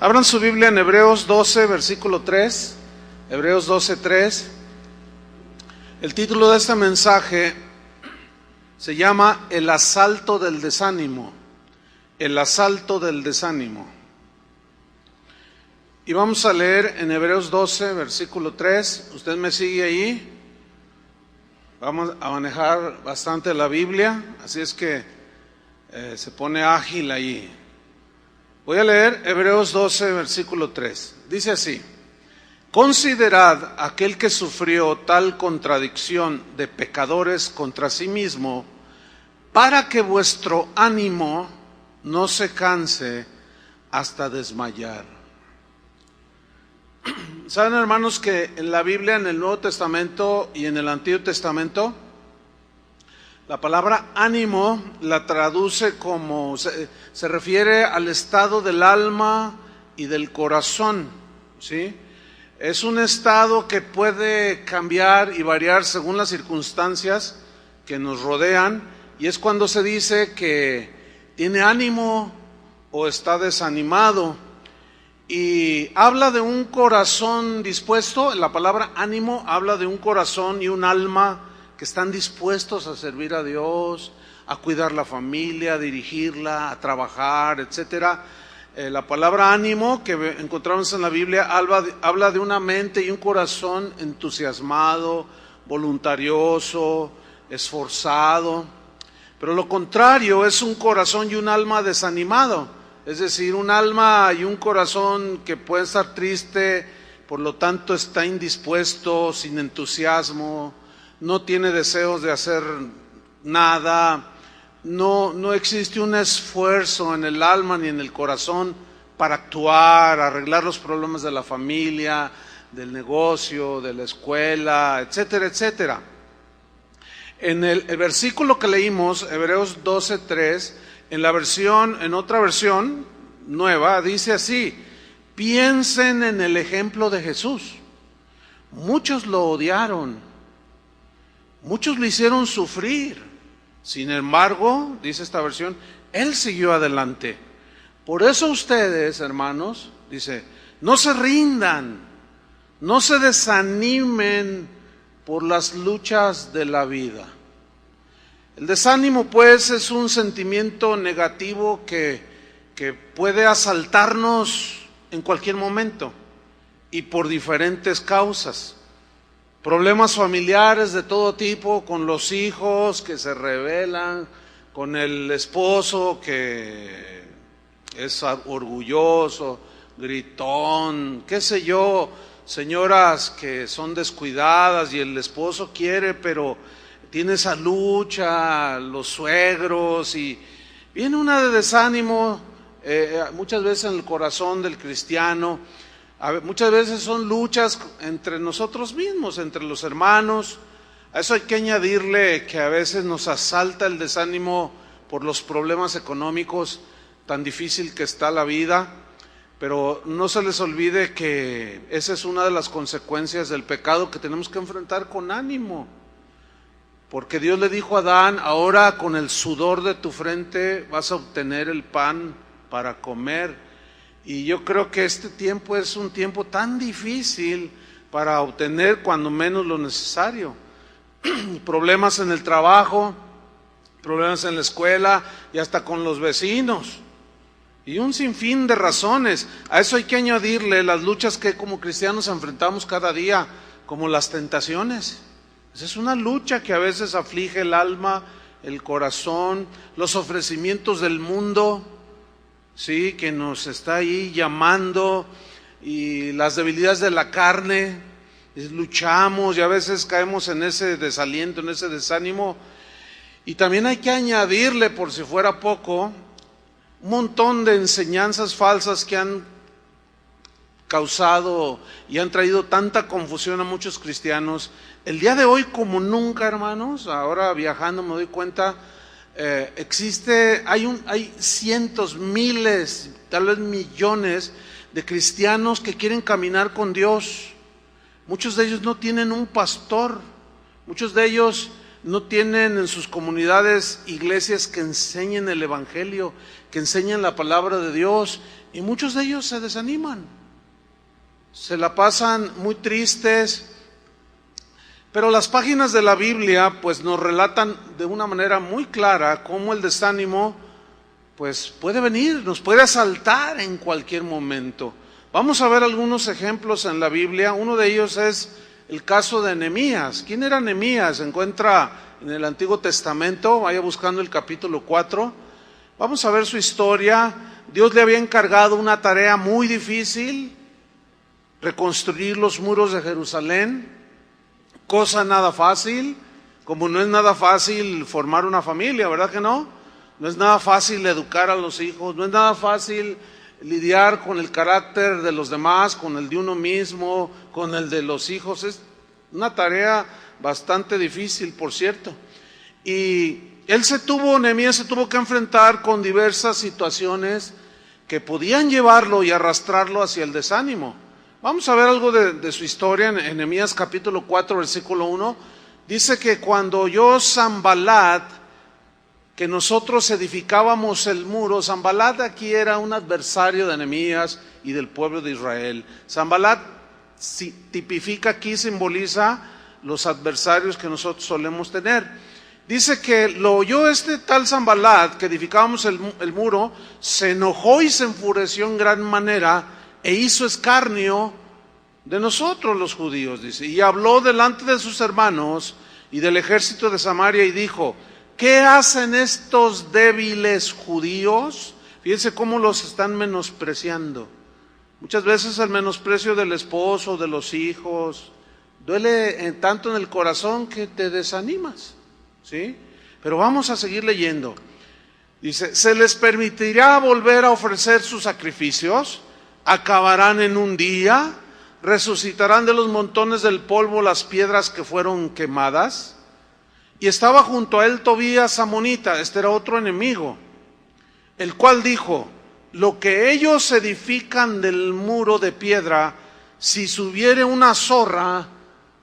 Abran su Biblia en Hebreos 12, versículo 3. Hebreos 12, 3. El título de este mensaje se llama El asalto del desánimo. El asalto del desánimo. Y vamos a leer en Hebreos 12, versículo 3. ¿Usted me sigue ahí? Vamos a manejar bastante la Biblia, así es que se pone ágil ahí. Voy a leer Hebreos 12, versículo 3. Dice así: Considerad aquel que sufrió tal contradicción de pecadores contra sí mismo, para que vuestro ánimo no se canse hasta desmayar. ¿Saben, hermanos, que en la Biblia, en el Nuevo Testamento y en el Antiguo Testamento, la palabra ánimo la traduce como, se refiere al estado del alma y del corazón, ¿sí? Es un estado que puede cambiar y variar según las circunstancias que nos rodean, y es cuando se dice que tiene ánimo o está desanimado. Y habla de un corazón dispuesto. La palabra ánimo habla de un corazón y un alma que están dispuestos a servir a Dios, a cuidar la familia, a dirigirla, a trabajar, etcétera. La palabra ánimo que encontramos en la Biblia habla de una mente y un corazón entusiasmado, voluntarioso, esforzado. Pero lo contrario es un corazón y un alma desanimado, es decir, un alma y un corazón que puede estar triste, por lo tanto está indispuesto, sin entusiasmo, no tiene deseos de hacer nada, no existe un esfuerzo en el alma ni en el corazón para actuar, arreglar los problemas de la familia, del negocio, de la escuela, etcétera, etcétera. En el versículo que leímos, Hebreos 12:3, en otra versión nueva, dice así: piensen en el ejemplo de Jesús. Muchos lo odiaron, muchos lo hicieron sufrir. Sin embargo, dice esta versión, Él siguió adelante. Por eso ustedes, hermanos, dice, no se rindan, no se desanimen por las luchas de la vida. El desánimo, pues, es un sentimiento negativo que puede asaltarnos en cualquier momento y por diferentes causas. Problemas familiares de todo tipo, con los hijos que se rebelan, con el esposo que es orgulloso, gritón, qué sé yo, señoras que son descuidadas y el esposo quiere, pero tiene esa lucha, los suegros, y viene una de desánimo, muchas veces en el corazón del cristiano. Muchas veces son luchas entre nosotros mismos, entre los hermanos. A eso hay que añadirle que a veces nos asalta el desánimo por los problemas económicos, tan difícil que está la vida. Pero no se les olvide que esa es una de las consecuencias del pecado que tenemos que enfrentar con ánimo. Porque Dios le dijo a Adán: ahora con el sudor de tu frente vas a obtener el pan para comer. Y yo creo que este tiempo es un tiempo tan difícil para obtener cuando menos lo necesario. Problemas en el trabajo, problemas en la escuela y hasta con los vecinos. Y un sinfín de razones. A eso hay que añadirle las luchas que como cristianos enfrentamos cada día, como las tentaciones. Esa es una lucha que a veces aflige el alma, el corazón, los ofrecimientos del mundo, sí, que nos está ahí llamando, y las debilidades de la carne. Luchamos y a veces caemos en ese desaliento, en ese desánimo. Y también hay que añadirle, por si fuera poco, un montón de enseñanzas falsas que han causado y han traído tanta confusión a muchos cristianos. El día de hoy, como nunca, hermanos, ahora viajando me doy cuenta, hay cientos, miles, tal vez millones de cristianos que quieren caminar con Dios. Muchos de ellos no tienen un pastor, muchos de ellos no tienen en sus comunidades iglesias que enseñen el evangelio, que enseñen la palabra de Dios, y muchos de ellos se desaniman, se la pasan muy tristes. Pero las páginas de la Biblia pues nos relatan de una manera muy clara cómo el desánimo pues puede venir, nos puede asaltar en cualquier momento. Vamos a ver algunos ejemplos en la Biblia. Uno de ellos es el caso de Nehemías. ¿Quién era Nehemías? Se encuentra en el Antiguo Testamento, vaya buscando el capítulo 4. Vamos a ver su historia. Dios le había encargado una tarea muy difícil, reconstruir los muros de Jerusalén. Cosa nada fácil, como no es nada fácil formar una familia, ¿verdad que no? No es nada fácil educar a los hijos, no es nada fácil lidiar con el carácter de los demás, con el de uno mismo, con el de los hijos. Es una tarea bastante difícil, por cierto. Y Nehemías se tuvo que enfrentar con diversas situaciones que podían llevarlo y arrastrarlo hacia el desánimo. Vamos a ver algo de su historia en Nehemías capítulo 4, versículo 1. Dice que cuando oyó Sanbalat que nosotros edificábamos el muro, Sanbalat aquí era un adversario de Nehemías y del pueblo de Israel. Sanbalat tipifica aquí, simboliza los adversarios que nosotros solemos tener. Dice que lo oyó este tal Sanbalat, que edificábamos el muro, se enojó y se enfureció en gran manera, e hizo escarnio de nosotros los judíos, dice, y habló delante de sus hermanos y del ejército de Samaria y dijo: ¿qué hacen estos débiles judíos? Fíjense cómo los están menospreciando. Muchas veces el menosprecio del esposo, de los hijos, duele tanto en el corazón que te desanimas, ¿sí? Pero vamos a seguir leyendo. Dice: ¿se les permitirá volver a ofrecer sus sacrificios? ¿Acabarán en un día? ¿Resucitarán de los montones del polvo las piedras que fueron quemadas? Y estaba junto a él Tobías amonita, este era otro enemigo, el cual dijo: lo que ellos edifican del muro de piedra, si subiere una zorra,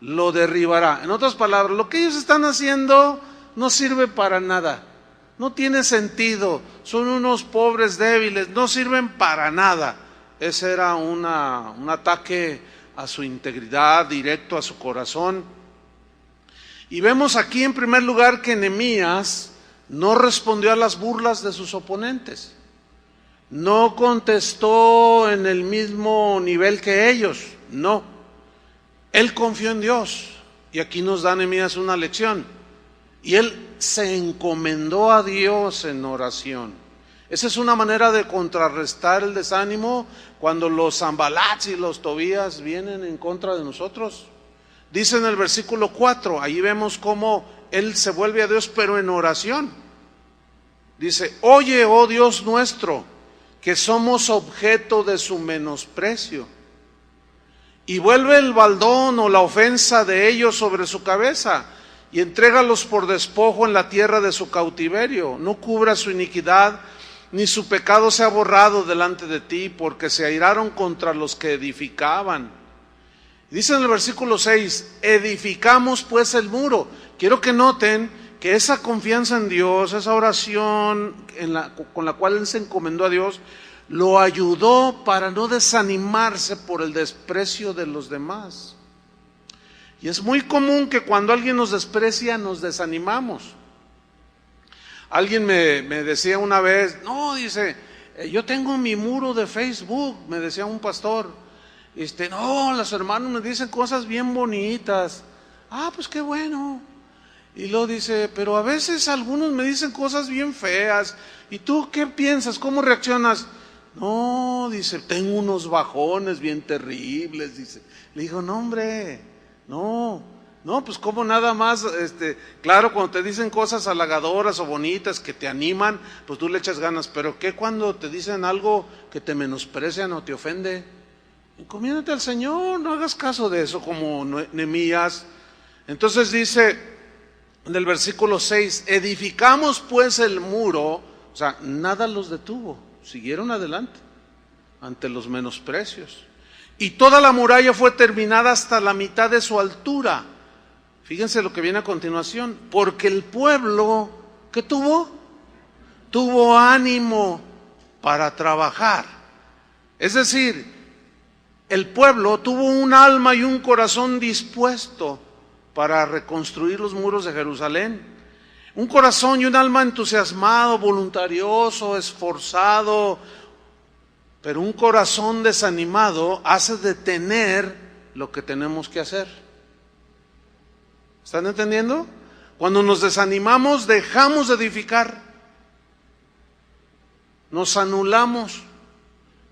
lo derribará. En otras palabras, lo que ellos están haciendo no sirve para nada, no tiene sentido, son unos pobres débiles, no sirven para nada. Ese era un ataque a su integridad, directo a su corazón. Y vemos aquí en primer lugar que Nehemías no respondió a las burlas de sus oponentes. No contestó en el mismo nivel que ellos, no. Él confió en Dios. Y aquí nos da Nehemías una lección. Y él se encomendó a Dios en oración. Esa es una manera de contrarrestar el desánimo cuando los Sanbalats y los Tobías vienen en contra de nosotros. Dice en el versículo 4, ahí vemos cómo él se vuelve a Dios, pero en oración. Dice: oye, oh Dios nuestro, que somos objeto de su menosprecio, y vuelve el baldón o la ofensa de ellos sobre su cabeza, y entrégalos por despojo en la tierra de su cautiverio. No cubra su iniquidad, ni su pecado sea borrado delante de ti, porque se airaron contra los que edificaban. Dice en el versículo 6, edificamos pues el muro. Quiero que noten que esa confianza en Dios, esa oración con la cual él se encomendó a Dios, lo ayudó para no desanimarse por el desprecio de los demás. Y es muy común que cuando alguien nos desprecia, nos desanimamos. Alguien me decía una vez, no, dice, yo tengo mi muro de Facebook, me decía un pastor, no, los hermanos me dicen cosas bien bonitas. Ah, pues qué bueno. Y luego dice, pero a veces algunos me dicen cosas bien feas. ¿Y tú qué piensas? ¿Cómo reaccionas? No, dice, tengo unos bajones bien terribles, dice. Le digo, no, hombre, no, pues como nada más, claro, cuando te dicen cosas halagadoras o bonitas que te animan, pues tú le echas ganas, pero ¿qué cuando te dicen algo que te menosprecian o te ofende? Encomiéndate al Señor, no hagas caso de eso como Nehemías. Entonces dice en el versículo 6, edificamos pues el muro, o sea, nada los detuvo, siguieron adelante ante los menosprecios. Y toda la muralla fue terminada hasta la mitad de su altura. Fíjense lo que viene a continuación, porque el pueblo, ¿qué tuvo? Tuvo ánimo para trabajar. Es decir, el pueblo tuvo un alma y un corazón dispuesto para reconstruir los muros de Jerusalén. Un corazón y un alma entusiasmado, voluntarioso, esforzado, pero un corazón desanimado hace detener lo que tenemos que hacer. ¿Están entendiendo? Cuando nos desanimamos, dejamos de edificar, nos anulamos,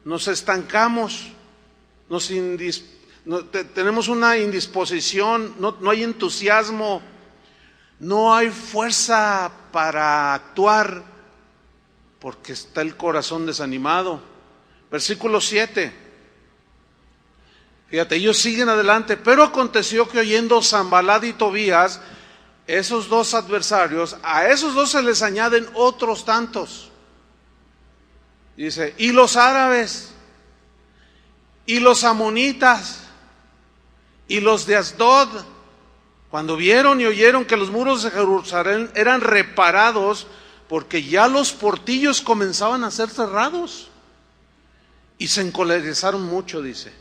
nos estancamos, tenemos una indisposición, no hay entusiasmo, no hay fuerza para actuar, porque está el corazón desanimado. Versículo 7. Fíjate, ellos siguen adelante, pero aconteció que oyendo Sanbalat y Tobías, esos dos adversarios, a esos dos se les añaden otros tantos. Dice, y los árabes, y los amonitas, y los de Asdod, cuando vieron y oyeron que los muros de Jerusalén eran reparados, porque ya los portillos comenzaban a ser cerrados, y se encolerizaron mucho, dice,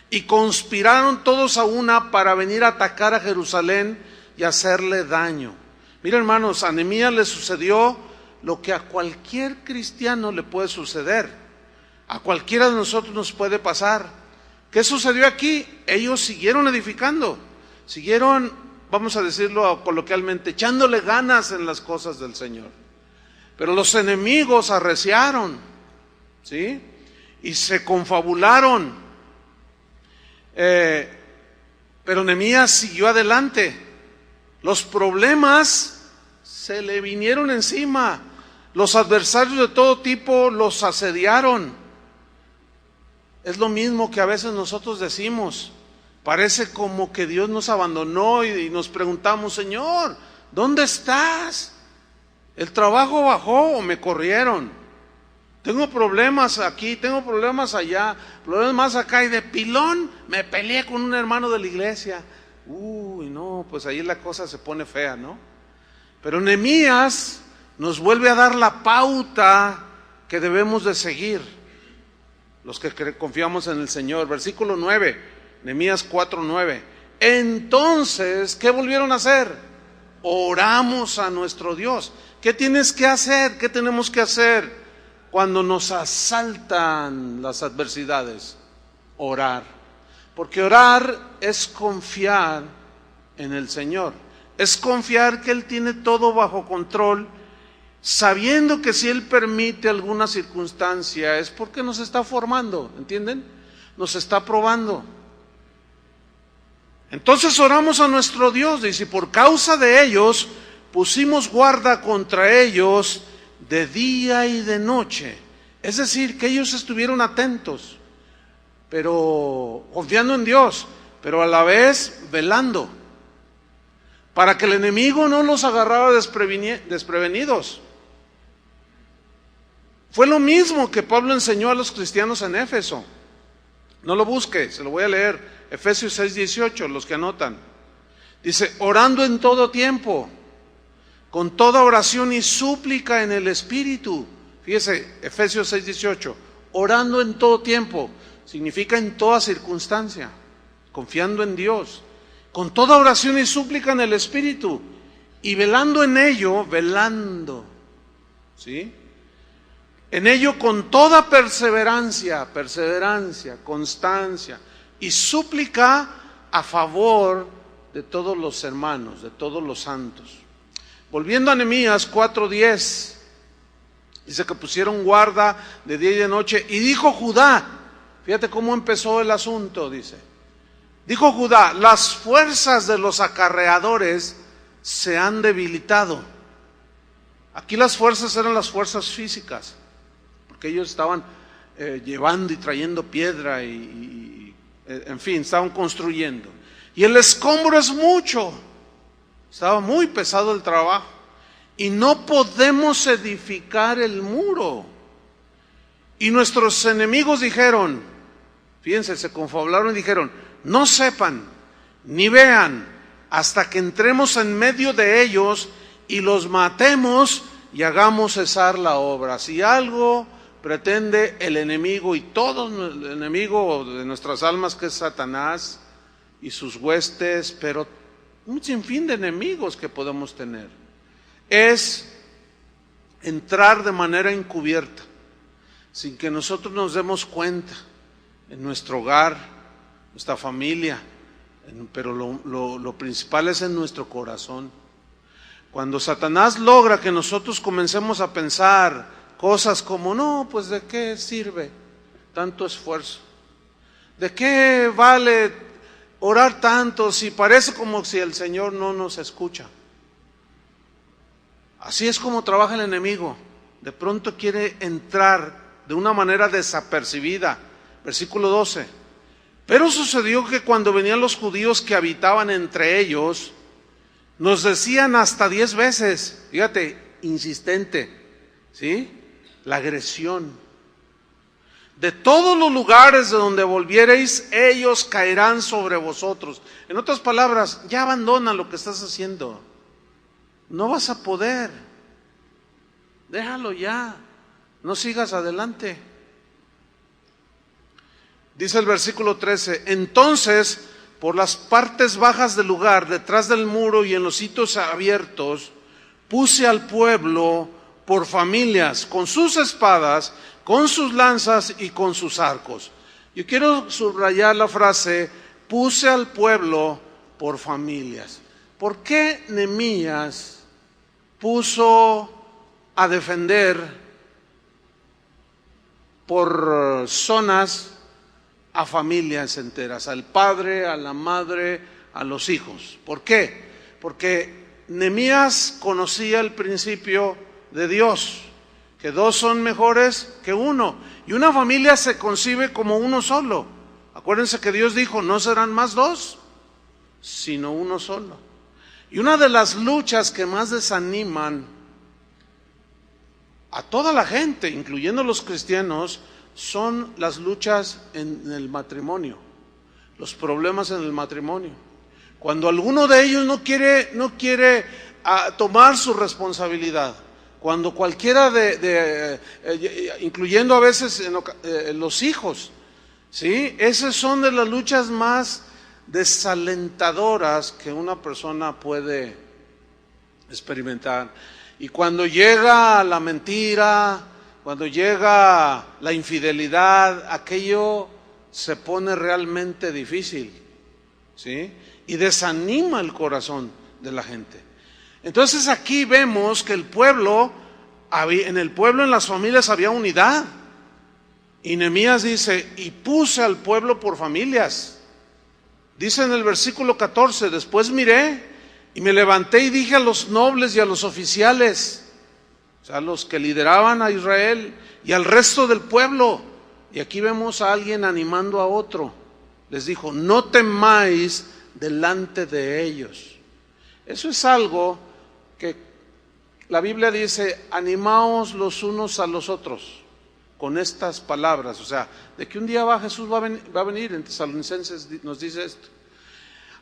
y conspiraron todos a una para venir a atacar a Jerusalén y hacerle daño. Mira, hermanos, a Nehemías le sucedió lo que a cualquier cristiano le puede suceder, a cualquiera de nosotros nos puede pasar. ¿Qué sucedió aquí? Ellos siguieron edificando, siguieron, vamos a decirlo coloquialmente, echándole ganas en las cosas del Señor. Pero los enemigos arreciaron, ¿sí? Y se confabularon. Pero Nehemías siguió adelante. Los problemas se le vinieron encima. Los adversarios de todo tipo los asediaron. Es lo mismo que a veces nosotros decimos. Parece como que Dios nos abandonó y nos preguntamos, Señor, ¿dónde estás? ¿El trabajo bajó o me corrieron? Tengo problemas aquí, tengo problemas allá, problemas más acá, y de pilón me peleé con un hermano de la iglesia. Uy, no, pues ahí la cosa se pone fea, ¿no? Pero Nehemías nos vuelve a dar la pauta que debemos de seguir, los que confiamos en el Señor. Versículo 9, Nehemías 4:9. Entonces, ¿qué volvieron a hacer? Oramos a nuestro Dios. ¿Qué tienes que hacer? ¿Qué tenemos que hacer cuando nos asaltan las adversidades? Orar. Porque orar es confiar en el Señor. Es confiar que Él tiene todo bajo control, sabiendo que si Él permite alguna circunstancia es porque nos está formando, ¿entienden? Nos está probando. Entonces oramos a nuestro Dios, dice, y por causa de ellos pusimos guarda contra ellos de día y de noche. Es decir, que ellos estuvieron atentos, pero confiando en Dios, pero a la vez velando, para que el enemigo no los agarrara desprevenidos. Fue lo mismo que Pablo enseñó a los cristianos en Éfeso. No lo busque, se lo voy a leer. Efesios 6:18, los que anotan. Dice, orando en todo tiempo, con toda oración y súplica en el Espíritu. Fíjese, Efesios 6:18, orando en todo tiempo, significa en toda circunstancia, confiando en Dios, con toda oración y súplica en el Espíritu, y velando en ello, ¿sí? En ello con toda perseverancia, constancia y súplica a favor de todos los hermanos, de todos los santos. Volviendo a Nehemías 4:10, dice que pusieron guarda de día y de noche, y dijo Judá, fíjate cómo empezó el asunto, dice, dijo Judá, las fuerzas de los acarreadores se han debilitado. Aquí las fuerzas eran las fuerzas físicas, porque ellos estaban llevando y trayendo piedra en fin, estaban construyendo. Y el escombro es mucho, estaba muy pesado el trabajo, y no podemos edificar el muro. Y nuestros enemigos dijeron, fíjense, se confabularon y dijeron, no sepan ni vean hasta que entremos en medio de ellos y los matemos y hagamos cesar la obra. Si algo pretende el enemigo y todo el enemigo de nuestras almas, que es Satanás y sus huestes, pero un sinfín de enemigos que podemos tener, es entrar de manera encubierta, sin que nosotros nos demos cuenta, en nuestro hogar, nuestra familia, pero lo principal es en nuestro corazón. Cuando Satanás logra que nosotros comencemos a pensar cosas como, no, pues ¿de qué sirve tanto esfuerzo? ¿De qué vale orar tanto si parece como si el Señor no nos escucha? Así es como trabaja el enemigo. De pronto quiere entrar de una manera desapercibida. Versículo 12. Pero sucedió que cuando venían los judíos que habitaban entre ellos, nos decían hasta 10 veces, fíjate, insistente, ¿sí? La agresión. De todos los lugares de donde volviereis, ellos caerán sobre vosotros. En otras palabras, ya abandona lo que estás haciendo. No vas a poder. Déjalo ya. No sigas adelante. Dice el versículo 13, entonces, por las partes bajas del lugar, detrás del muro y en los sitios abiertos, puse al pueblo por familias, con sus espadas, con sus lanzas y con sus arcos. Yo quiero subrayar la frase, puse al pueblo por familias. ¿Por qué Nehemías puso a defender por zonas a familias enteras, al padre, a la madre, a los hijos? ¿Por qué? Porque Nehemías conocía el principio de Dios, que dos son mejores que uno, y una familia se concibe como uno solo. Acuérdense que Dios dijo, no serán más dos, sino uno solo. Y una de las luchas que más desaniman a toda la gente, incluyendo los cristianos, son las luchas en el matrimonio, los problemas en el matrimonio. Cuando alguno de ellos no quiere tomar su responsabilidad, cuando cualquiera incluyendo a veces los hijos, ¿sí? Esas son de las luchas más desalentadoras que una persona puede experimentar. Y cuando llega la mentira, cuando llega la infidelidad, aquello se pone realmente difícil, ¿sí? Y desanima el corazón de la gente. Entonces aquí vemos que en las familias había unidad. Y Nehemías dice, y puse al pueblo por familias. Dice en el versículo 14, después miré y me levanté y dije a los nobles y a los oficiales, o sea, los que lideraban a Israel y al resto del pueblo. Y aquí vemos a alguien animando a otro. Les dijo, no temáis delante de ellos. Eso es algo que la Biblia dice, animaos los unos a los otros con estas palabras. O sea, de que un día Jesús va a venir, en Tesalonicenses nos dice esto.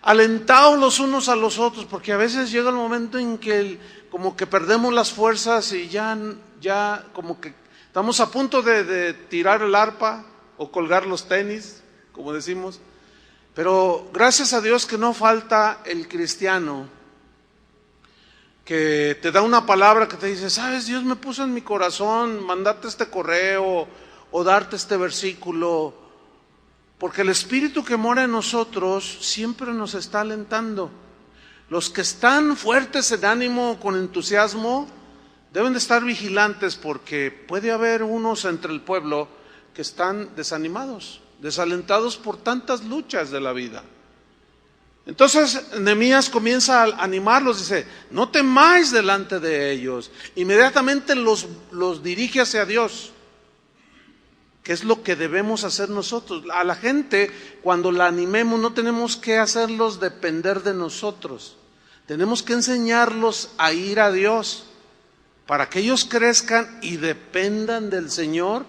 Alentaos los unos a los otros, porque a veces llega el momento en que como que perdemos las fuerzas y ya como que estamos a punto de tirar el arpa o colgar los tenis, como decimos. Pero gracias a Dios que no falta el cristiano que te da una palabra que te dice, sabes, Dios me puso en mi corazón mandarte este correo o darte este versículo, porque el Espíritu que mora en nosotros siempre nos está alentando. Los que están fuertes en ánimo, con entusiasmo, deben de estar vigilantes, porque puede haber unos entre el pueblo que están desanimados, desalentados por tantas luchas de la vida. Entonces Nehemías comienza a animarlos, dice, no temáis delante de ellos. Inmediatamente los dirige hacia Dios, que es lo que debemos hacer nosotros. A la gente, cuando la animemos, no tenemos que hacerlos depender de nosotros. Tenemos que enseñarlos a ir a Dios, para que ellos crezcan y dependan del Señor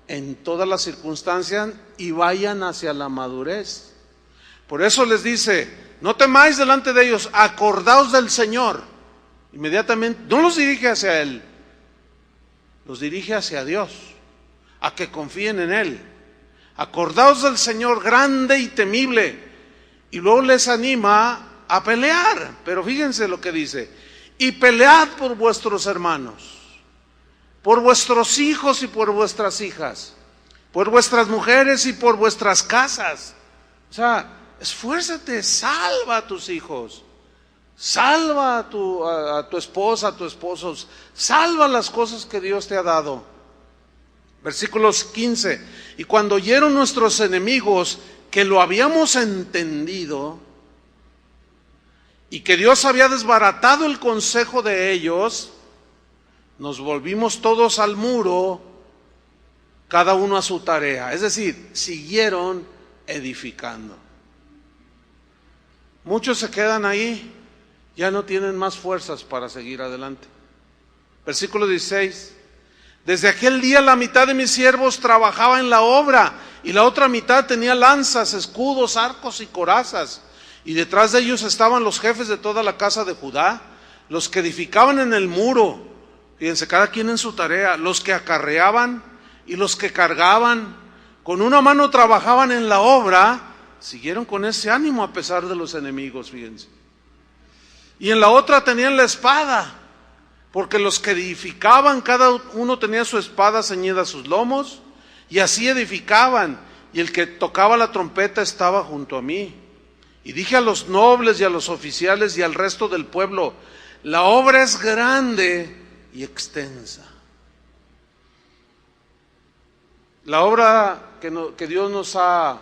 en todas las circunstancias y vayan hacia la madurez. Por eso les dice, no temáis delante de ellos, acordaos del Señor. Inmediatamente, no los dirige hacia Él, los dirige hacia Dios. a que confíen en Él. Acordaos del Señor grande y temible. Y luego les anima a pelear. Pero fíjense lo que dice: y pelead por vuestros hermanos, por vuestros hijos y por vuestras hijas, por vuestras mujeres y por vuestras casas. O sea, esfuérzate, salva a tus hijos, salva a tu esposa, a tu esposo, salva las cosas que Dios te ha dado. Versículos 15: y cuando oyeron nuestros enemigos que lo habíamos entendido y que Dios había desbaratado el consejo de ellos, nos volvimos todos al muro, cada uno a su tarea. Es decir, siguieron edificando. Muchos se quedan ahí, ya no tienen más fuerzas para seguir adelante. Versículo 16: desde aquel día la mitad de mis siervos trabajaba en la obra y la otra mitad tenía lanzas, escudos, arcos y corazas. Y detrás de ellos estaban los jefes de toda la casa de Judá, los que edificaban en el muro, fíjense, cada quien en su tarea, los que acarreaban y los que cargaban. Con una mano trabajaban en la obra, siguieron con ese ánimo a pesar de los enemigos, fíjense. Y en la otra tenían la espada, porque los que edificaban, cada uno tenía su espada ceñida a sus lomos, y así edificaban, y el que tocaba la trompeta estaba junto a mí. Y dije a los nobles y a los oficiales y al resto del pueblo: la obra es grande y extensa. La obra que Dios nos ha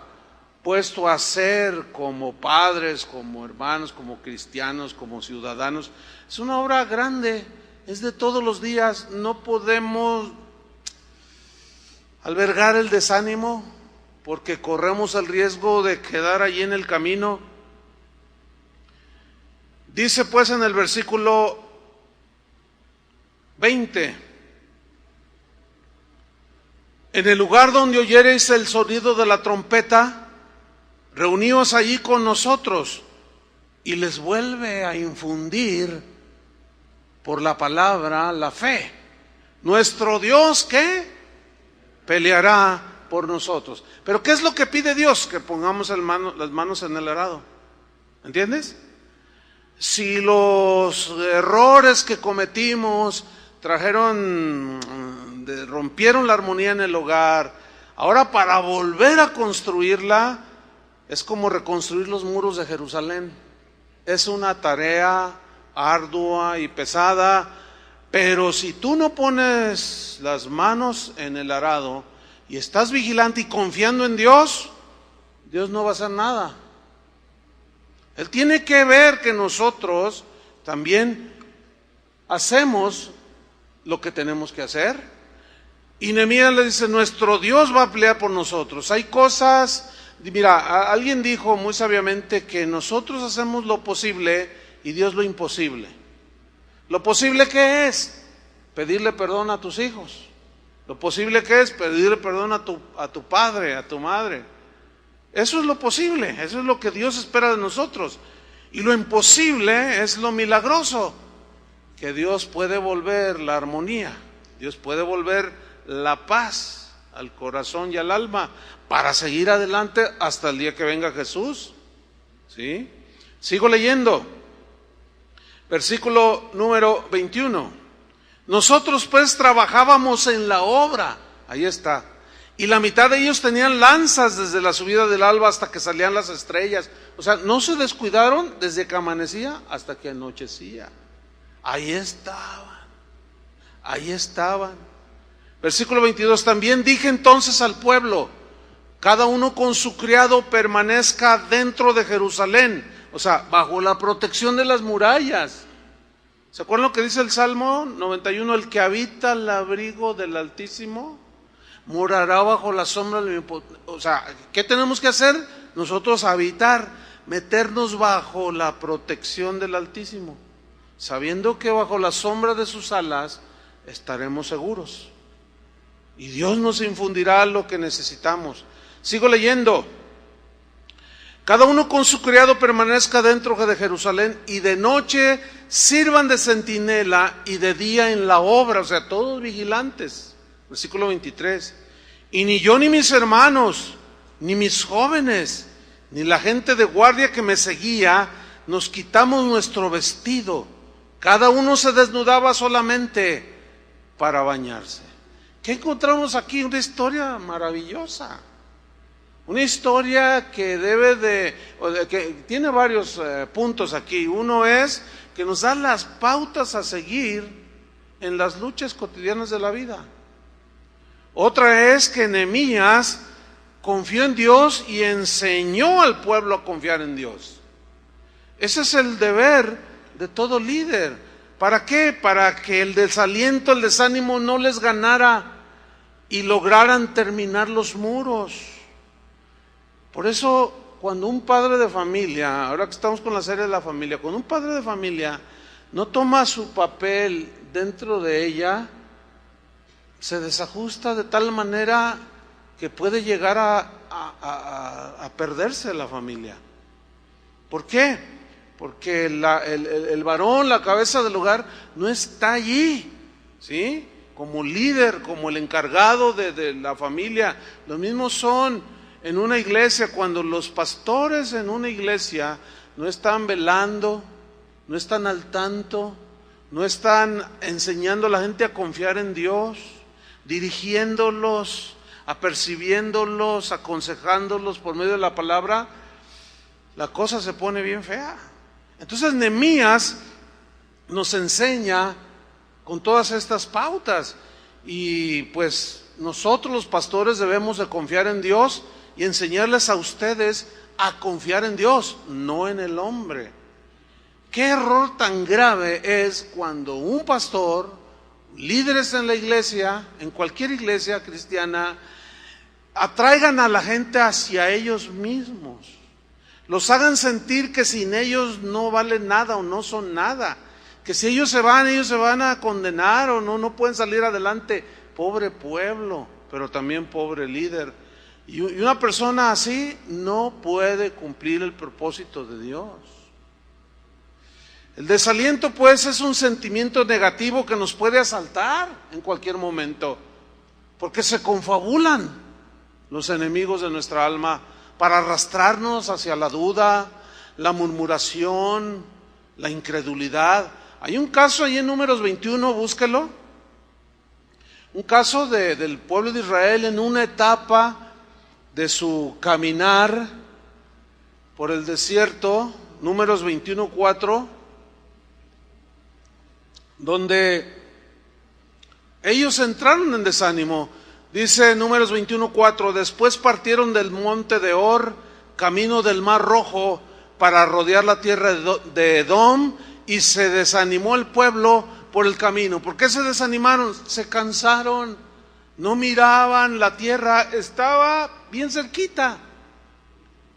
puesto a hacer como padres, como hermanos, como cristianos, como ciudadanos, es una obra grande, es de todos los días. No podemos albergar el desánimo, porque corremos el riesgo de quedar allí en el camino. Dice pues en el versículo 20: en el lugar donde oyereis el sonido de la trompeta, reuníos allí con nosotros. Y les vuelve a infundir por la palabra la fe. Nuestro Dios, ¿qué? Peleará por nosotros. Pero ¿qué es lo que pide Dios? Que pongamos las manos en el arado. ¿Entiendes? Si los errores que cometimos rompieron la armonía en el hogar, ahora para volver a construirla es como reconstruir los muros de Jerusalén. Es una tarea ardua y pesada, pero si tú no pones las manos en el arado y estás vigilante y confiando en Dios, Dios no va a hacer nada. Él tiene que ver que nosotros también hacemos lo que tenemos que hacer. Y Nehemías le dice: nuestro Dios va a pelear por nosotros. Hay cosas, mira, alguien dijo muy sabiamente que nosotros hacemos lo posible y Dios lo imposible. Lo posible que es pedirle perdón a tus hijos. Lo posible que es pedirle perdón a tu padre, a tu madre. Eso es lo posible, eso es lo que Dios espera de nosotros. Y lo imposible es lo milagroso, que Dios puede volver la armonía, Dios puede volver la paz al corazón y al alma para seguir adelante hasta el día que venga Jesús. ¿Sí? Sigo leyendo. Versículo número 21. Nosotros pues trabajábamos en la obra, ahí está. Y la mitad de ellos tenían lanzas desde la subida del alba hasta que salían las estrellas. O sea, no se descuidaron desde que amanecía hasta que anochecía. Ahí estaban. Versículo 22, también dije entonces al pueblo: cada uno con su criado permanezca dentro de Jerusalén. O sea, bajo la protección de las murallas. ¿Se acuerdan lo que dice el Salmo 91? El que habita al abrigo del Altísimo morará bajo la sombra del Omnipotente. O sea, ¿qué tenemos que hacer? Nosotros habitar, meternos bajo la protección del Altísimo, sabiendo que bajo la sombra de sus alas estaremos seguros. Y Dios nos infundirá lo que necesitamos. Sigo leyendo. Cada uno con su criado permanezca dentro de Jerusalén, y de noche sirvan de centinela y de día en la obra. O sea, todos vigilantes. Versículo 23. Y ni yo ni mis hermanos, ni mis jóvenes, ni la gente de guardia que me seguía, nos quitamos nuestro vestido. Cada uno se desnudaba solamente para bañarse. ¿Qué encontramos aquí? Una historia maravillosa. Una historia que que tiene varios puntos aquí. Uno es que nos da las pautas a seguir en las luchas cotidianas de la vida. Otra es que Nehemías confió en Dios y enseñó al pueblo a confiar en Dios. Ese es el deber de todo líder. ¿Para qué? Para que el desaliento, el desánimo no les ganara y lograran terminar los muros. Por eso, cuando un padre de familia, ahora que estamos con la serie de la familia, cuando un padre de familia no toma su papel dentro de ella, se desajusta de tal manera que puede llegar a perderse la familia. ¿Por qué? Porque el varón, la cabeza del hogar, no está allí, ¿sí? Como líder, como el encargado de la familia. Lo mismo son en una iglesia, cuando los pastores en una iglesia no están velando, no están al tanto, no están enseñando a la gente a confiar en Dios, dirigiéndolos, apercibiéndolos, aconsejándolos por medio de la palabra, la cosa se pone bien fea. Entonces Nehemías nos enseña con todas estas pautas, y pues nosotros los pastores debemos de confiar en Dios y enseñarles a ustedes a confiar en Dios, no en el hombre. ¿Qué error tan grave es cuando un pastor, líderes en la iglesia, en cualquier iglesia cristiana, atraigan a la gente hacia ellos mismos? Los hagan sentir que sin ellos no valen nada o no son nada, que si ellos se van a condenar o no pueden salir adelante. Pobre pueblo, pero también pobre líder. Y una persona así no puede cumplir el propósito de Dios. El desaliento, pues, es un sentimiento negativo que nos puede asaltar en cualquier momento, porque se confabulan los enemigos de nuestra alma para arrastrarnos hacia la duda, la murmuración, la incredulidad. Hay un caso ahí en Números 21, búsquelo. Un caso del pueblo de Israel en una etapa de su caminar por el desierto, Números 21:4, donde ellos entraron en desánimo. Dice Números 21:4, después partieron del monte de Or, camino del Mar Rojo, para rodear la tierra de Edom, y se desanimó el pueblo por el camino. ¿Por qué se desanimaron? Se cansaron, no miraban la tierra, estaba bien cerquita,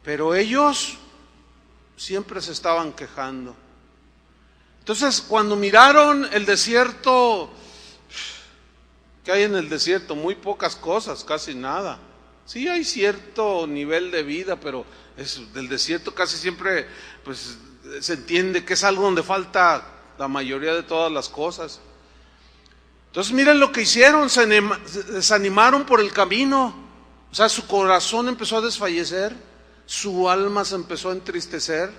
pero ellos siempre se estaban quejando. Entonces, cuando miraron el desierto, ¿qué hay en el desierto? Muy pocas cosas, casi nada. Sí hay cierto nivel de vida, pero del desierto casi siempre pues se entiende que es algo donde falta la mayoría de todas las cosas. Entonces miren lo que hicieron, se desanimaron por el camino. O sea, su corazón empezó a desfallecer, su alma se empezó a entristecer.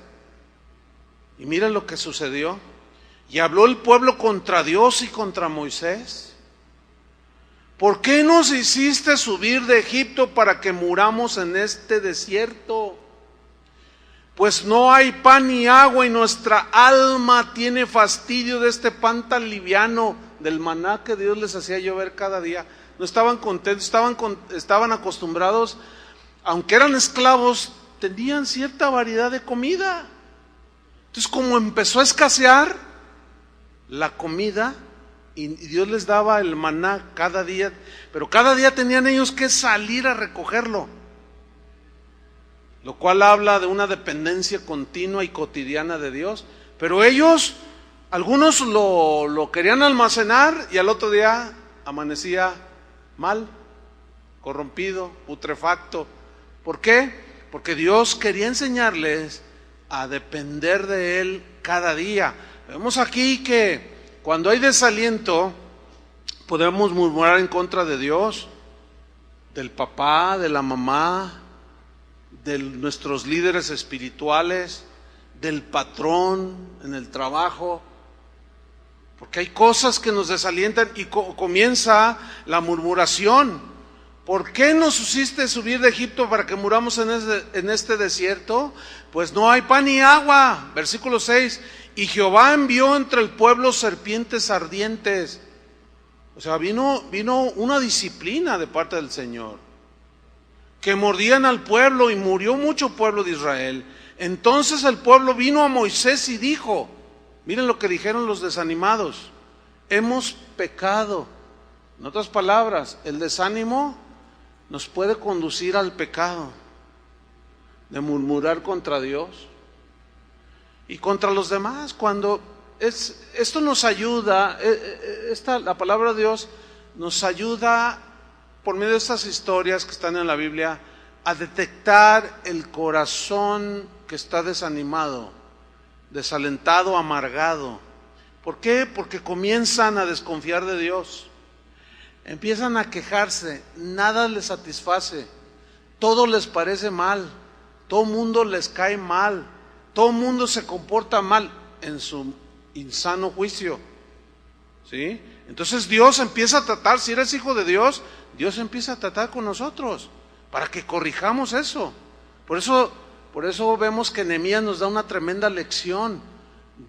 Y miren lo que sucedió. Y habló el pueblo contra Dios y contra Moisés. ¿Por qué nos hiciste subir de Egipto para que muramos en este desierto? Pues no hay pan ni agua y nuestra alma tiene fastidio de este pan tan liviano, del maná que Dios les hacía llover cada día. No estaban contentos, estaban acostumbrados, aunque eran esclavos, tenían cierta variedad de comida. Entonces, como empezó a escasear la comida, y Dios les daba el maná cada día, pero cada día tenían ellos que salir a recogerlo, lo cual habla de una dependencia continua y cotidiana de Dios. Pero ellos, algunos lo querían almacenar y al otro día amanecía mal, corrompido, putrefacto. ¿Por qué? Porque Dios quería enseñarles a depender de Él cada día. Vemos aquí que cuando hay desaliento, podemos murmurar en contra de Dios, del papá, de la mamá, de nuestros líderes espirituales, del patrón en el trabajo, porque hay cosas que nos desalientan y comienza la murmuración. ¿Por qué nos hiciste subir de Egipto para que muramos en este desierto? Pues no hay pan ni agua. Versículo 6, y Jehová envió entre el pueblo serpientes ardientes. O sea, vino una disciplina de parte del Señor, que mordían al pueblo y murió mucho pueblo de Israel. Entonces el pueblo vino a Moisés y dijo, miren lo que dijeron los desanimados, hemos pecado. En otras palabras, el desánimo nos puede conducir al pecado, de murmurar contra Dios y contra los demás. Cuando esto nos ayuda, la palabra de Dios nos ayuda por medio de estas historias que están en la Biblia a detectar el corazón que está desanimado, desalentado, amargado. ¿Por qué? Porque comienzan a desconfiar de Dios, empiezan a quejarse, nada les satisface, todo les parece mal, todo mundo les cae mal, todo mundo se comporta mal en su insano juicio, ¿sí? Entonces Dios empieza a tratar, si eres hijo de Dios, Dios empieza a tratar con nosotros para que corrijamos eso. Por eso vemos que Nehemías nos da una tremenda lección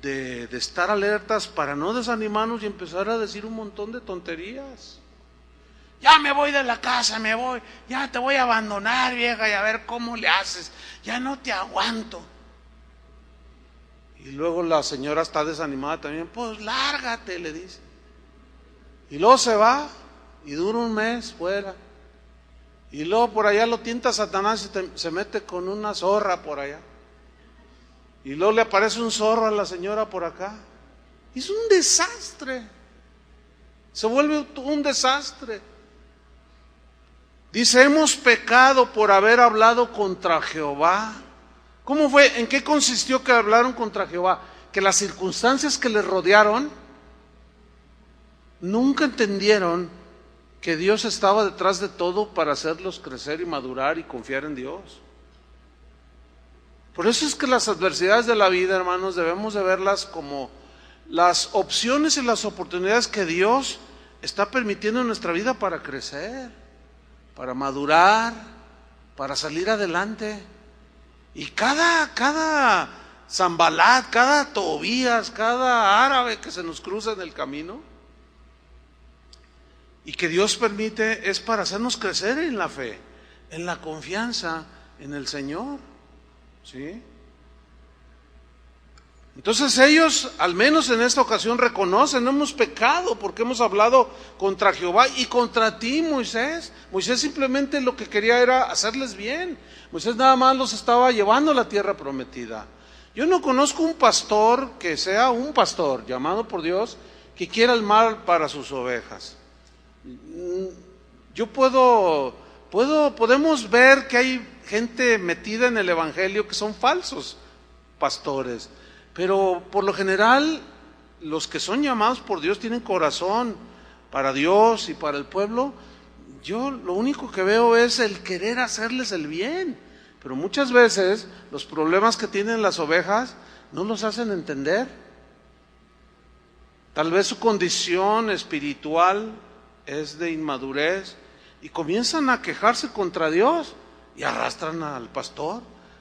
de estar alertas para no desanimarnos y empezar a decir un montón de tonterías. Ya me voy de la casa, me voy, ya te voy a abandonar, vieja, y a ver cómo le haces, ya no te aguanto. Y luego la señora está desanimada también, pues lárgate, le dice. Y luego se va y dura un mes fuera. Y luego por allá lo tienta Satanás y se mete con una zorra por allá. Y luego le aparece un zorro a la señora por acá. Y es un desastre. Se vuelve un desastre. Dice, hemos pecado por haber hablado contra Jehová. ¿Cómo fue? ¿En qué consistió que hablaron contra Jehová? Que las circunstancias que les rodearon nunca entendieron que Dios estaba detrás de todo para hacerlos crecer y madurar y confiar en Dios. Por eso es que las adversidades de la vida, hermanos, debemos de verlas como las opciones y las oportunidades que Dios está permitiendo en nuestra vida para crecer, para madurar, para salir adelante. Y cada Sanbalat, cada Tobías, cada árabe que se nos cruza en el camino y que Dios permite es para hacernos crecer en la fe, en la confianza en el Señor, ¿sí? Entonces ellos, al menos en esta ocasión, reconocen, no hemos pecado porque hemos hablado contra Jehová y contra ti, Moisés. Moisés simplemente lo que quería era hacerles bien. Moisés nada más los estaba llevando a la tierra prometida. Yo no conozco un pastor que sea un pastor llamado por Dios que quiera el mal para sus ovejas. Podemos ver que hay gente metida en el evangelio que son falsos pastores. Pero por lo general, los que son llamados por Dios tienen corazón para Dios y para el pueblo. Yo lo único que veo es el querer hacerles el bien. Pero muchas veces los problemas que tienen las ovejas no los hacen entender. Tal vez su condición espiritual es de inmadurez y comienzan a quejarse contra Dios y arrastran al pastor.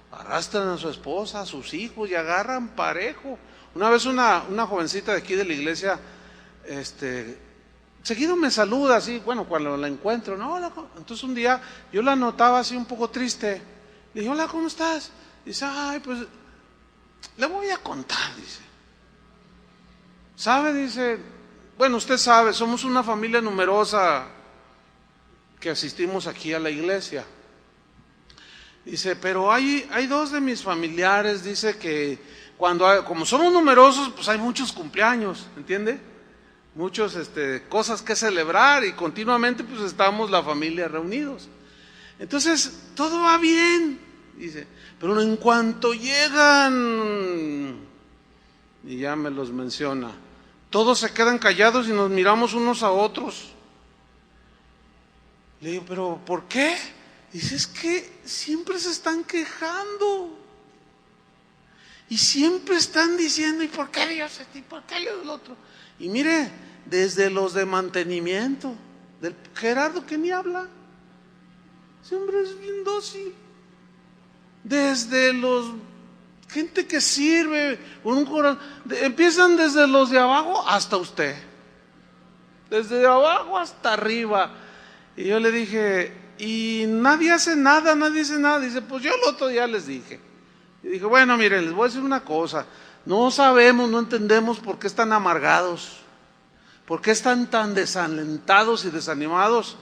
Arrastran a su esposa, a sus hijos y agarran parejo. Una vez una jovencita de aquí de la iglesia, seguido me saluda así, bueno, cuando la encuentro, no, entonces un día yo la notaba así un poco triste. Le dije, hola, ¿cómo estás? Dice, ay, pues, le voy a contar, dice. ¿Sabe? Dice, bueno, usted sabe, somos una familia numerosa que asistimos aquí a la iglesia. Dice, pero hay dos de mis familiares, dice que como somos numerosos, pues hay muchos cumpleaños, ¿entiende? Muchos cosas que celebrar y continuamente pues estamos la familia reunidos. Entonces, todo va bien, dice, pero en cuanto llegan, y ya me los menciona, todos se quedan callados y nos miramos unos a otros. Le Le digo, ¿pero por qué? Dice, es que siempre se están quejando. Y siempre están diciendo, ¿y por qué Dios este? ¿Y por qué Dios el otro? Y mire, desde los de mantenimiento, del Gerardo que ni habla, ese hombre es bien dócil. Desde los gente que sirve, con un corazón, empiezan desde los de abajo hasta usted. Desde abajo hasta arriba. Y yo le dije, y nadie hace nada, nadie dice nada. Dice, pues yo el otro día les dije. Y dije, bueno, miren, les voy a decir una cosa. No sabemos, no entendemos por qué están amargados. ¿Por qué están tan desalentados y desanimados?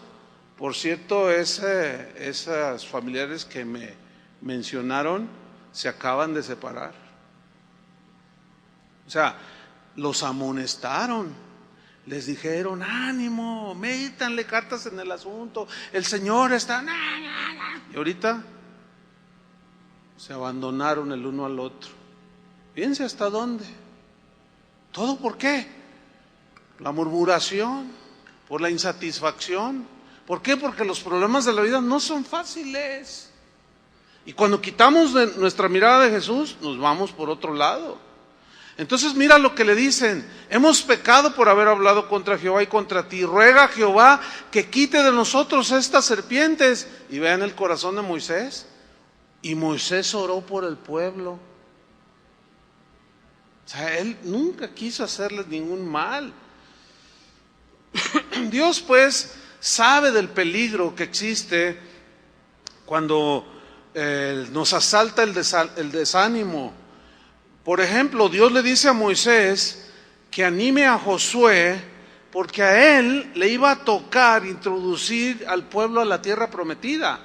Por cierto, esas familiares que me mencionaron se acaban de separar. O sea, los amonestaron. Les dijeron, ánimo, métanle cartas en el asunto. El Señor está... Y ahorita se abandonaron el uno al otro. Fíjense hasta dónde. ¿Todo por qué? La murmuración, por la insatisfacción. ¿Por qué? Porque los problemas de la vida no son fáciles. Y cuando quitamos nuestra mirada de Jesús, nos vamos por otro lado. Entonces mira lo que le dicen: hemos pecado por haber hablado contra Jehová y contra ti. Ruega a Jehová que quite de nosotros estas serpientes. Y vean el corazón de Moisés. Y Moisés oró por el pueblo. O sea, él nunca quiso hacerles ningún mal. Dios pues sabe del peligro que existe cuando nos asalta el desánimo. Por ejemplo, Dios le dice a Moisés que anime a Josué, porque a él le iba a tocar introducir al pueblo a la tierra prometida.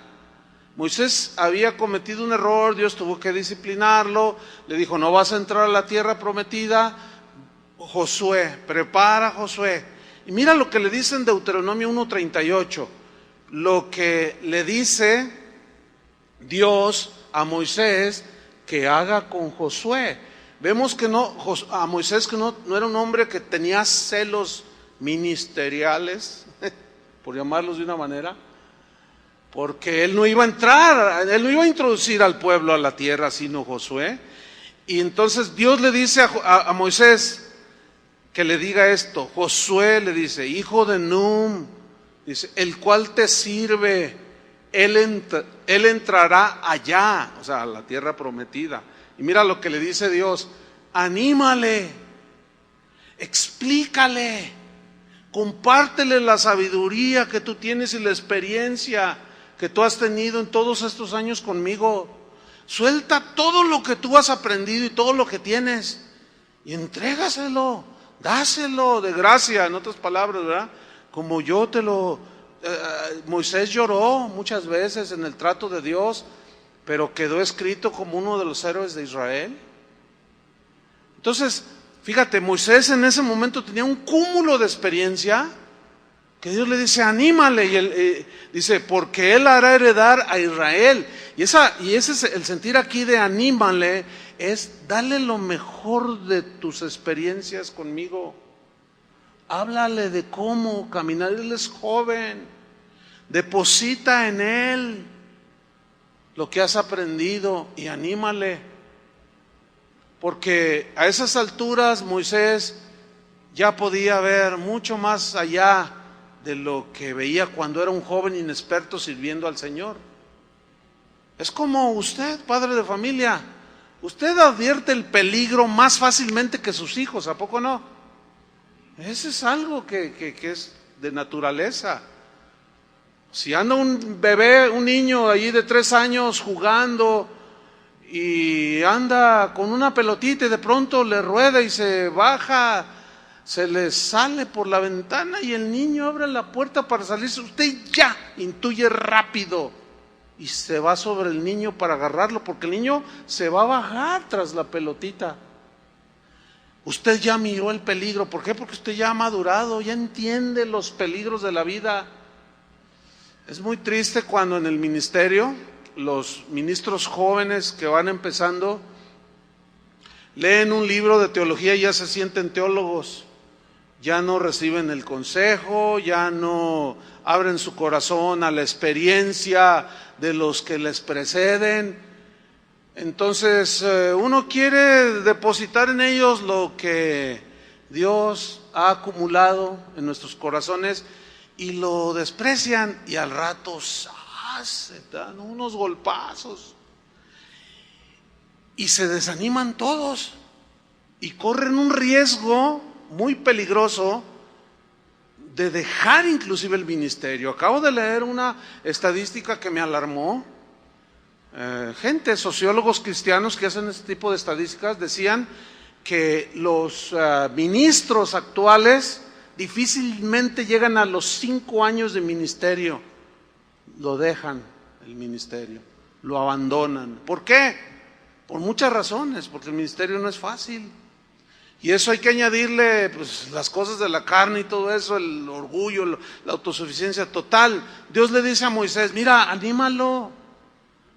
Moisés había cometido un error, Dios tuvo que disciplinarlo, le dijo, no vas a entrar a la tierra prometida. Josué, prepara a Josué. Y mira lo que le dice en Deuteronomio 1:38, lo que le dice Dios a Moisés que haga con Josué. Vemos que a Moisés, que no era un hombre que tenía celos ministeriales, por llamarlos de una manera, porque él no iba a entrar, él no iba a introducir al pueblo a la tierra, sino Josué. Y entonces Dios le dice a Moisés que le diga esto. Josué le dice, hijo de Num, dice, el cual te sirve, él entrará allá, o sea, a la tierra prometida. Y mira lo que le dice Dios: anímale, explícale, compártele la sabiduría que tú tienes y la experiencia que tú has tenido en todos estos años conmigo. Suelta todo lo que tú has aprendido y todo lo que tienes y entrégaselo, dáselo de gracia, en otras palabras, ¿verdad? Como yo te lo... Moisés lloró muchas veces en el trato de Dios, pero quedó escrito como uno de los héroes de Israel. Entonces, fíjate, Moisés en ese momento tenía un cúmulo de experiencia que Dios le dice, anímale, y él dice, porque él hará heredar a Israel. Y ese es el sentir aquí de anímale, es dale lo mejor de tus experiencias conmigo. Háblale de cómo caminar, él es joven, deposita en él lo que has aprendido y anímale. Porque a esas alturas Moisés ya podía ver mucho más allá de lo que veía cuando era un joven inexperto sirviendo al Señor. Es como usted, padre de familia, usted advierte el peligro más fácilmente que sus hijos, ¿a poco no? Ese es algo que es de naturaleza. Si anda un bebé, un niño allí de 3 años jugando y anda con una pelotita y de pronto le rueda y se baja, se le sale por la ventana y el niño abre la puerta para salirse, usted ya intuye rápido y se va sobre el niño para agarrarlo, porque el niño se va a bajar tras la pelotita. Usted ya miró el peligro. ¿Por qué? Porque usted ya ha madurado, ya entiende los peligros de la vida. Es muy triste cuando en el ministerio los ministros jóvenes que van empezando leen un libro de teología y ya se sienten teólogos. ya no reciben el consejo, ya no abren su corazón a la experiencia de los que les preceden. Entonces uno quiere depositar en ellos lo que Dios ha acumulado en nuestros corazones y lo desprecian, y al rato se dan unos golpazos y se desaniman todos y corren un riesgo muy peligroso de dejar inclusive el ministerio. Acabo de leer una estadística que me alarmó. Sociólogos cristianos que hacen este tipo de estadísticas decían que los ministros actuales difícilmente llegan a los 5 años de ministerio. Lo dejan el ministerio, lo abandonan. ¿Por qué? Por muchas razones, porque el ministerio no es fácil. Y eso hay que añadirle pues, las cosas de la carne y todo eso, el orgullo, la autosuficiencia total. Dios le dice a Moisés, mira, anímalo,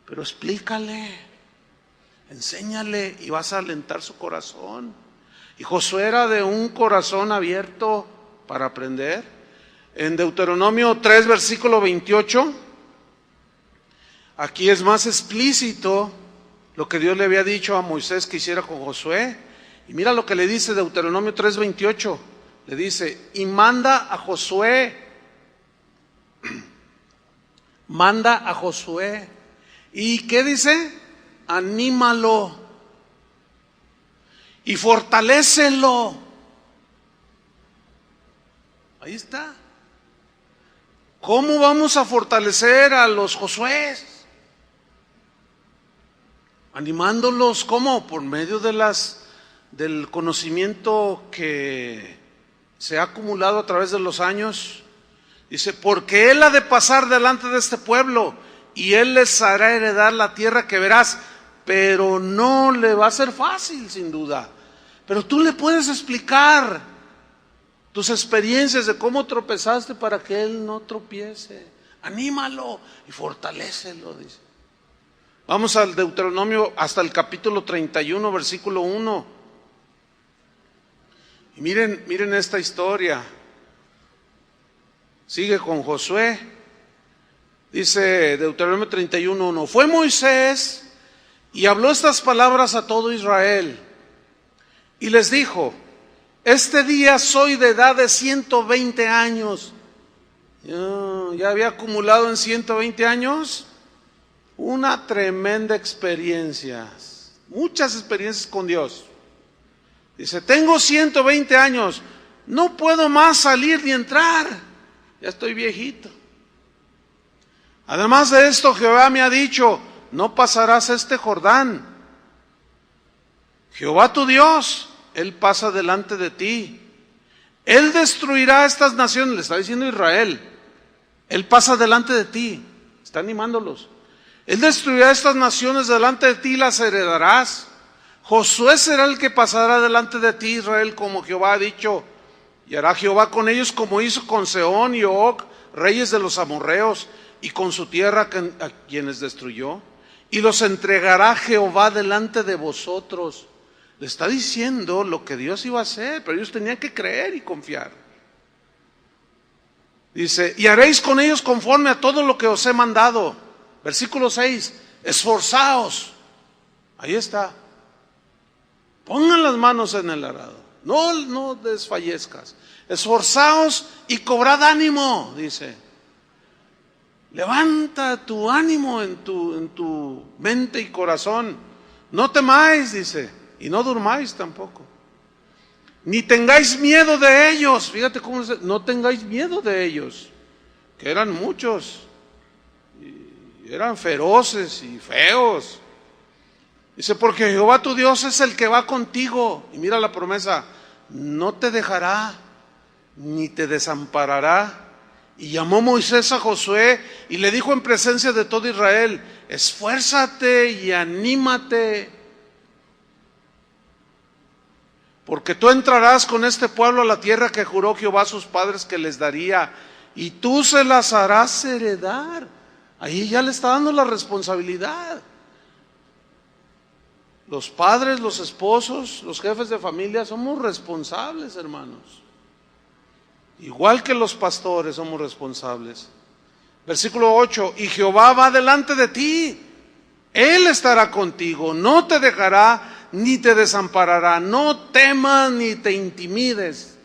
pero explícale, enséñale y vas a alentar su corazón. Y Josué era de un corazón abierto para aprender. En Deuteronomio 3, versículo 28, aquí es más explícito lo que Dios le había dicho a Moisés que hiciera con Josué. Y mira lo que le dice Deuteronomio 3:28. Le dice, y manda a Josué. Manda a Josué. ¿Y qué dice? Anímalo. Y fortalécelo. Ahí está. ¿Cómo vamos a fortalecer a los Josué? Animándolos, ¿cómo? Por medio del conocimiento que se ha acumulado a través de los años. Dice, porque Él ha de pasar delante de este pueblo y Él les hará heredar la tierra que verás, pero no le va a ser fácil, sin duda. Pero tú le puedes explicar tus experiencias de cómo tropezaste para que Él no tropiece. Anímalo y fortalécelo, dice. Vamos al Deuteronomio hasta el capítulo 31, versículo 1. Y miren esta historia. Sigue con Josué. Dice Deuteronomio 31:1. Fue Moisés y habló estas palabras a todo Israel. Y les dijo, este día soy de edad de 120 años. Ya había acumulado en 120 años una tremenda experiencia. Muchas experiencias con Dios. Dice, tengo 120 años, no puedo más salir ni entrar, ya estoy viejito. Además de esto, Jehová me ha dicho, no pasarás este Jordán. Jehová tu Dios, Él pasa delante de ti. Él destruirá estas naciones, le está diciendo Israel. Él pasa delante de ti, está animándolos. Él destruirá estas naciones delante de ti y las heredarás. Josué será el que pasará delante de ti, Israel, como Jehová ha dicho. Y hará Jehová con ellos como hizo con Sehón y Og, reyes de los amorreos, y con su tierra a quienes destruyó. Y los entregará Jehová delante de vosotros. Le está diciendo lo que Dios iba a hacer, pero ellos tenían que creer y confiar. Dice, y haréis con ellos conforme a todo lo que os he mandado. Versículo 6, esforzaos. Ahí está. Pongan las manos en el arado, no desfallezcas. Esforzaos y cobrad ánimo, dice. Levanta tu ánimo en tu mente y corazón. No temáis, dice, y no durmáis tampoco. Ni tengáis miedo de ellos. Fíjate cómo dice, no tengáis miedo de ellos, que eran muchos, y eran feroces y feos. Dice, porque Jehová tu Dios es el que va contigo. Y mira la promesa, no te dejará, ni te desamparará. Y llamó Moisés a Josué y le dijo en presencia de todo Israel, esfuérzate y anímate, porque tú entrarás con este pueblo a la tierra que juró Jehová a sus padres que les daría, y tú se las harás heredar. Ahí ya le está dando la responsabilidad. Los padres, los esposos, los jefes de familia somos responsables, hermanos. Igual que los pastores somos responsables. Versículo 8, y Jehová va delante de ti, Él estará contigo, no te dejará ni te desamparará, no temas ni te intimides.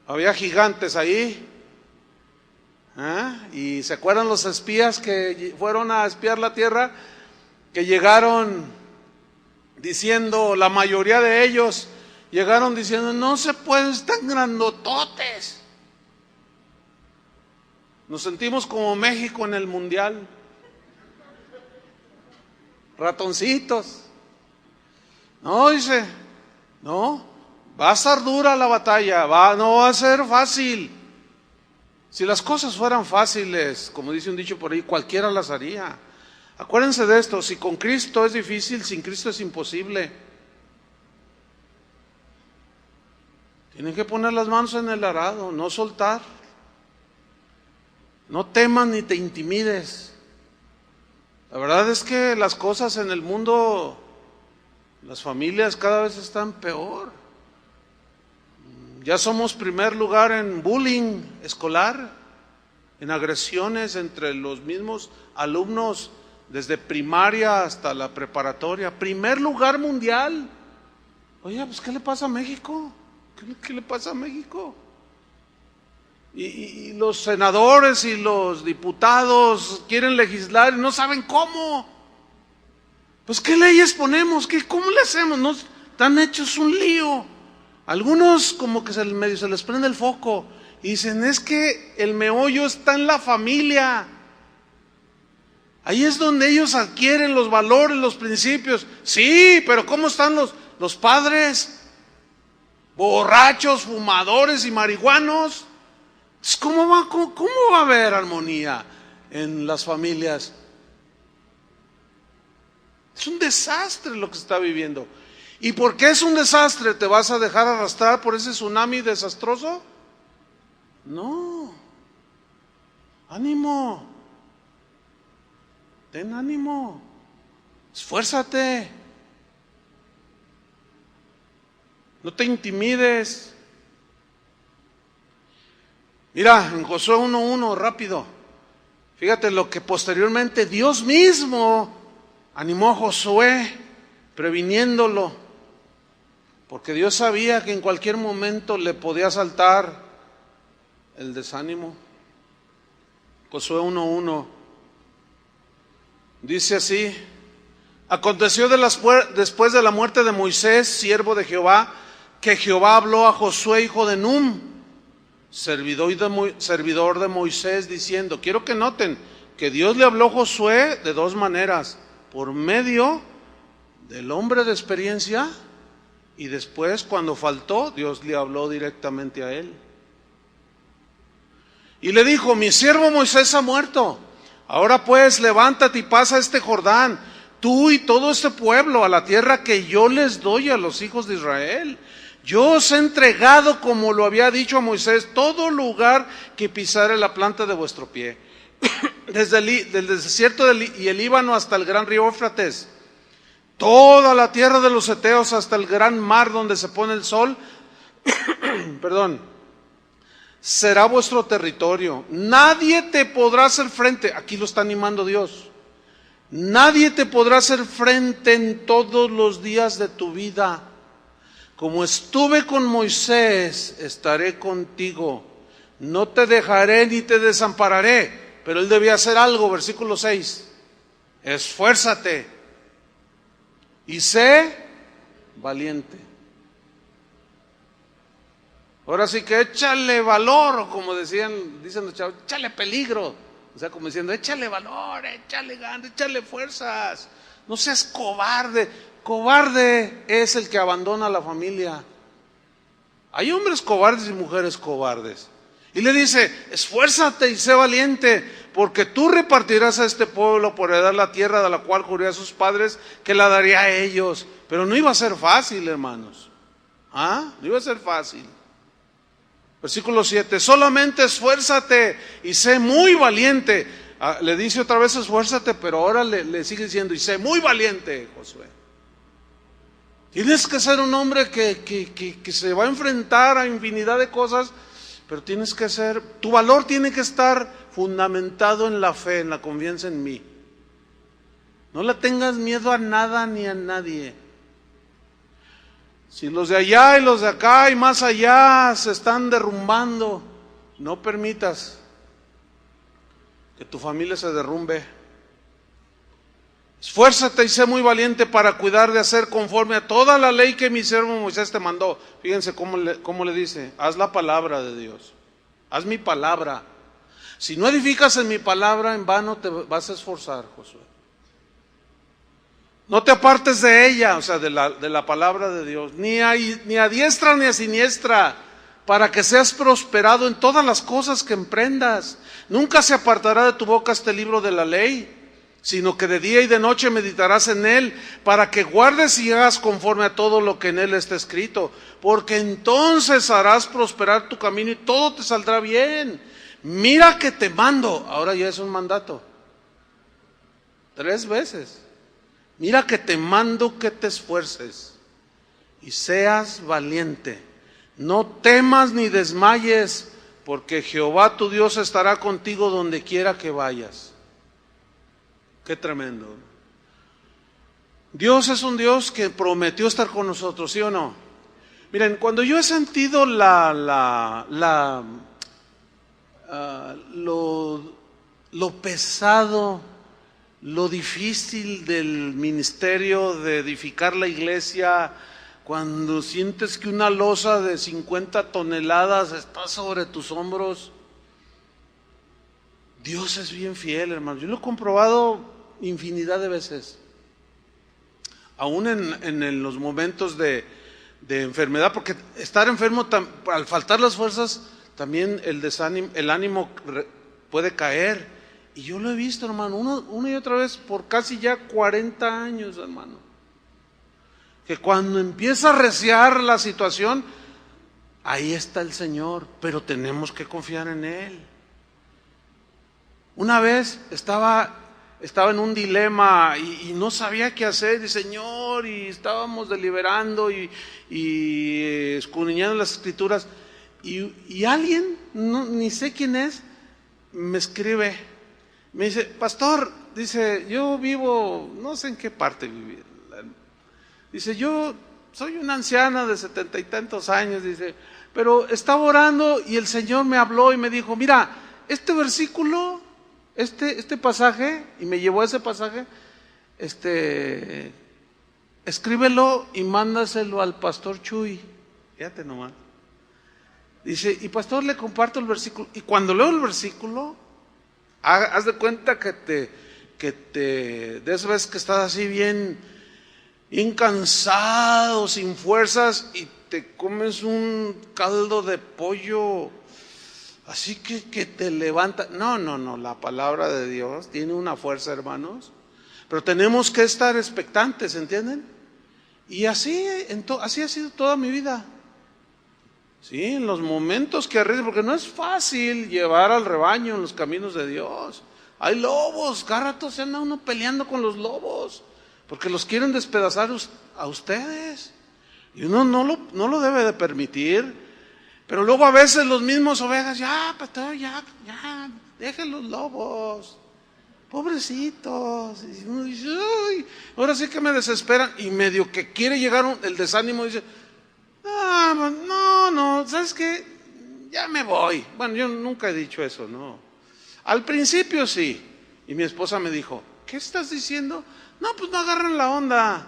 Había gigantes ahí. Y se acuerdan los espías que fueron a espiar la tierra, que llegaron diciendo, la mayoría de ellos llegaron diciendo, no se pueden, están grandototes. Nos sentimos como México en el mundial, ratoncitos. No, dice, no, va a estar dura la batalla, no va a ser fácil. Si las cosas fueran fáciles, como dice un dicho por ahí, cualquiera las haría. Acuérdense de esto, si con Cristo es difícil, sin Cristo es imposible. Tienen que poner las manos en el arado, no soltar. No temas ni te intimides. La verdad es que las cosas en el mundo, las familias cada vez están peor. Ya somos primer lugar en bullying escolar, en agresiones entre los mismos alumnos desde primaria hasta la preparatoria. Primer lugar mundial. Oye, pues ¿qué le pasa a México? ¿Qué le pasa a México? Y los senadores y los diputados quieren legislar y no saben cómo. Pues ¿qué leyes ponemos? ¿Cómo le hacemos? No, están hechos un lío. Algunos como que medio se les prende el foco y dicen, es que el meollo está en la familia. Ahí es donde ellos adquieren los valores, los principios. Sí, pero ¿cómo están los padres? Borrachos, fumadores y marihuanos. ¿Cómo va a haber armonía en las familias? Es un desastre lo que se está viviendo. ¿Y por qué es un desastre? ¿Te vas a dejar arrastrar por ese tsunami desastroso? No. Ánimo. Ten ánimo. Esfuérzate. No te intimides. Mira, en Josué 1:1, rápido. Fíjate lo que posteriormente Dios mismo animó a Josué, previniéndolo. Porque Dios sabía que en cualquier momento le podía saltar el desánimo. Josué 1:1 dice así: aconteció después de la muerte de Moisés, siervo de Jehová, que Jehová habló a Josué, hijo de Nun, servidor de Moisés, diciendo, quiero que noten que Dios le habló a Josué de dos maneras: por medio del hombre de experiencia, y después, cuando faltó, Dios le habló directamente a él. Y le dijo, mi siervo Moisés ha muerto. Ahora pues, levántate y pasa este Jordán, tú y todo este pueblo, a la tierra que yo les doy a los hijos de Israel. Yo os he entregado, como lo había dicho a Moisés, todo lugar que pisare la planta de vuestro pie. Desde el desierto y el Líbano hasta el gran río Éufrates, toda la tierra de los heteos hasta el gran mar donde se pone el sol, será vuestro territorio. Nadie te podrá hacer frente, aquí lo está animando Dios, nadie te podrá hacer frente en todos los días de tu vida. Como estuve con Moisés, estaré contigo, no te dejaré ni te desampararé. Pero él debía hacer algo, versículo 6, esfuérzate y sé valiente. Ahora sí que échale valor, o como dicen los chavos, échale peligro. O sea, como diciendo, échale valor, échale ganas, échale fuerzas. No seas cobarde. Cobarde es el que abandona a la familia. Hay hombres cobardes y mujeres cobardes. Y le dice, esfuérzate y sé valiente, porque tú repartirás a este pueblo por heredar la tierra de la cual juré a sus padres que la daría a ellos. Pero no iba a ser fácil, hermanos. No iba a ser fácil. Versículo 7, solamente esfuérzate y sé muy valiente. Le dice otra vez esfuérzate, pero ahora le sigue diciendo, y sé muy valiente, Josué. Tienes que ser un hombre que se va a enfrentar a infinidad de cosas, pero tienes que ser, tu valor tiene que estar fundamentado en la fe, en la confianza en mí. No le tengas miedo a nada ni a nadie. Si los de allá y los de acá y más allá se están derrumbando, no permitas que tu familia se derrumbe. Esfuérzate y sé muy valiente para cuidar de hacer conforme a toda la ley que mi siervo Moisés te mandó. Fíjense cómo le dice, haz la palabra de Dios, haz mi palabra. Si no edificas en mi palabra, en vano te vas a esforzar, Josué. No te apartes de ella, o sea, de la palabra de Dios, ni a diestra ni a siniestra, para que seas prosperado en todas las cosas que emprendas. Nunca se apartará de tu boca este libro de la ley, sino que de día y de noche meditarás en él, para que guardes y hagas conforme a todo lo que en él está escrito, porque entonces harás prosperar tu camino y todo te saldrá bien. Mira que te mando, ahora ya es un mandato, 3 veces. Mira que te mando que te esfuerces y seas valiente. No temas ni desmayes, porque Jehová tu Dios estará contigo donde quiera que vayas. Qué tremendo. Dios es un Dios que prometió estar con nosotros, ¿sí o no? Miren, cuando yo he sentido lo pesado, lo difícil del ministerio de edificar la iglesia, cuando sientes que una losa de 50 toneladas está sobre tus hombros, Dios es bien fiel, hermano. Yo lo he comprobado infinidad de veces, aún en los momentos de enfermedad, porque estar enfermo, al faltar las fuerzas, también el ánimo puede caer. Y yo lo he visto, hermano, una y otra vez por casi ya 40 años, hermano, que cuando empieza a reciar la situación, ahí está el Señor, pero tenemos que confiar en Él. Una vez estaba en un dilema y no sabía qué hacer, y Señor, y estábamos deliberando y escudriñando las Escrituras, y alguien, ni sé quién es, me escribe. Me dice, pastor, dice, yo vivo, no sé en qué parte vivir. Dice, yo soy una anciana de 70 y tantos años, dice, pero estaba orando y el Señor me habló y me dijo, mira, este versículo, este pasaje, y me llevó a ese pasaje, escríbelo y mándaselo al pastor Chuy. Fíjate nomás. Dice, y pastor, le comparto el versículo, y cuando leo el versículo, haz de cuenta que de esas veces que estás así bien cansado, sin fuerzas, y te comes un caldo de pollo, así que te levanta. No, la palabra de Dios tiene una fuerza, hermanos, pero tenemos que estar expectantes, ¿entienden? Y así ha sido toda mi vida. Sí, en los momentos que arriesgo, porque no es fácil llevar al rebaño en los caminos de Dios. Hay lobos, cada rato se anda uno peleando con los lobos, porque los quieren despedazar a ustedes. Y uno no lo debe de permitir. Pero luego a veces los mismos ovejas, ya, pastor, ya, dejen los lobos, pobrecitos. Y uno dice, uy, ahora sí que me desesperan. Y medio que quiere llegar el desánimo, dice, no, ¿sabes qué? Ya me voy. Bueno, yo nunca he dicho eso, no. Al principio sí. Y mi esposa me dijo, ¿qué estás diciendo? No, pues no agarran la onda.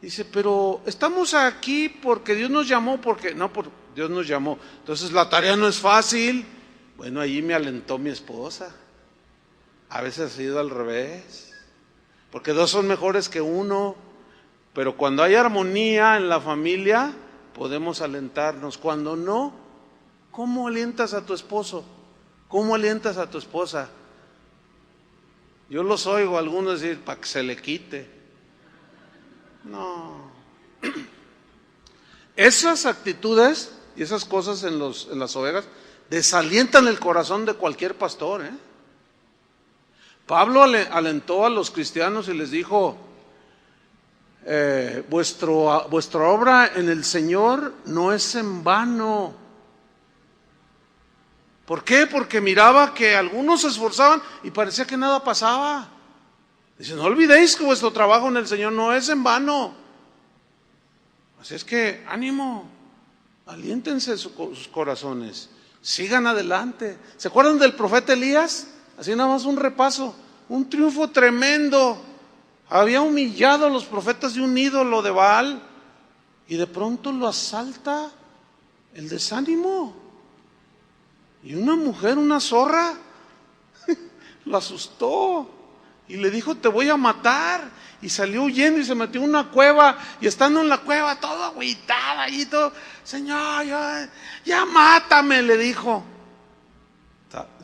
Dice, pero estamos aquí porque Dios nos llamó, Dios nos llamó. Entonces la tarea no es fácil. Bueno, allí me alentó mi esposa. A veces ha sido al revés. Porque 2 son mejores que 1. Pero cuando hay armonía en la familia, podemos alentarnos. Cuando no, ¿cómo alientas a tu esposo? ¿Cómo alientas a tu esposa? Yo los oigo a algunos decir, para que se le quite. No. Esas actitudes y esas cosas en las ovejas desalientan el corazón de cualquier pastor, ¿eh? Pablo alentó a los cristianos y les dijo, vuestra obra en el Señor no es en vano. ¿Por qué? Porque miraba que algunos se esforzaban y parecía que nada pasaba. Dice, no olvidéis que vuestro trabajo en el Señor no es en vano. Así es que, ánimo, aliéntense sus corazones, sigan adelante. ¿Se acuerdan del profeta Elías? Así nada más un repaso, un triunfo tremendo. Había humillado a los profetas de un ídolo de Baal y de pronto lo asalta el desánimo. Y una mujer, una zorra, lo asustó y le dijo, te voy a matar. Y salió huyendo y se metió en una cueva. Y estando en la cueva, todo agüitada y todo, Señor, ya mátame, le dijo.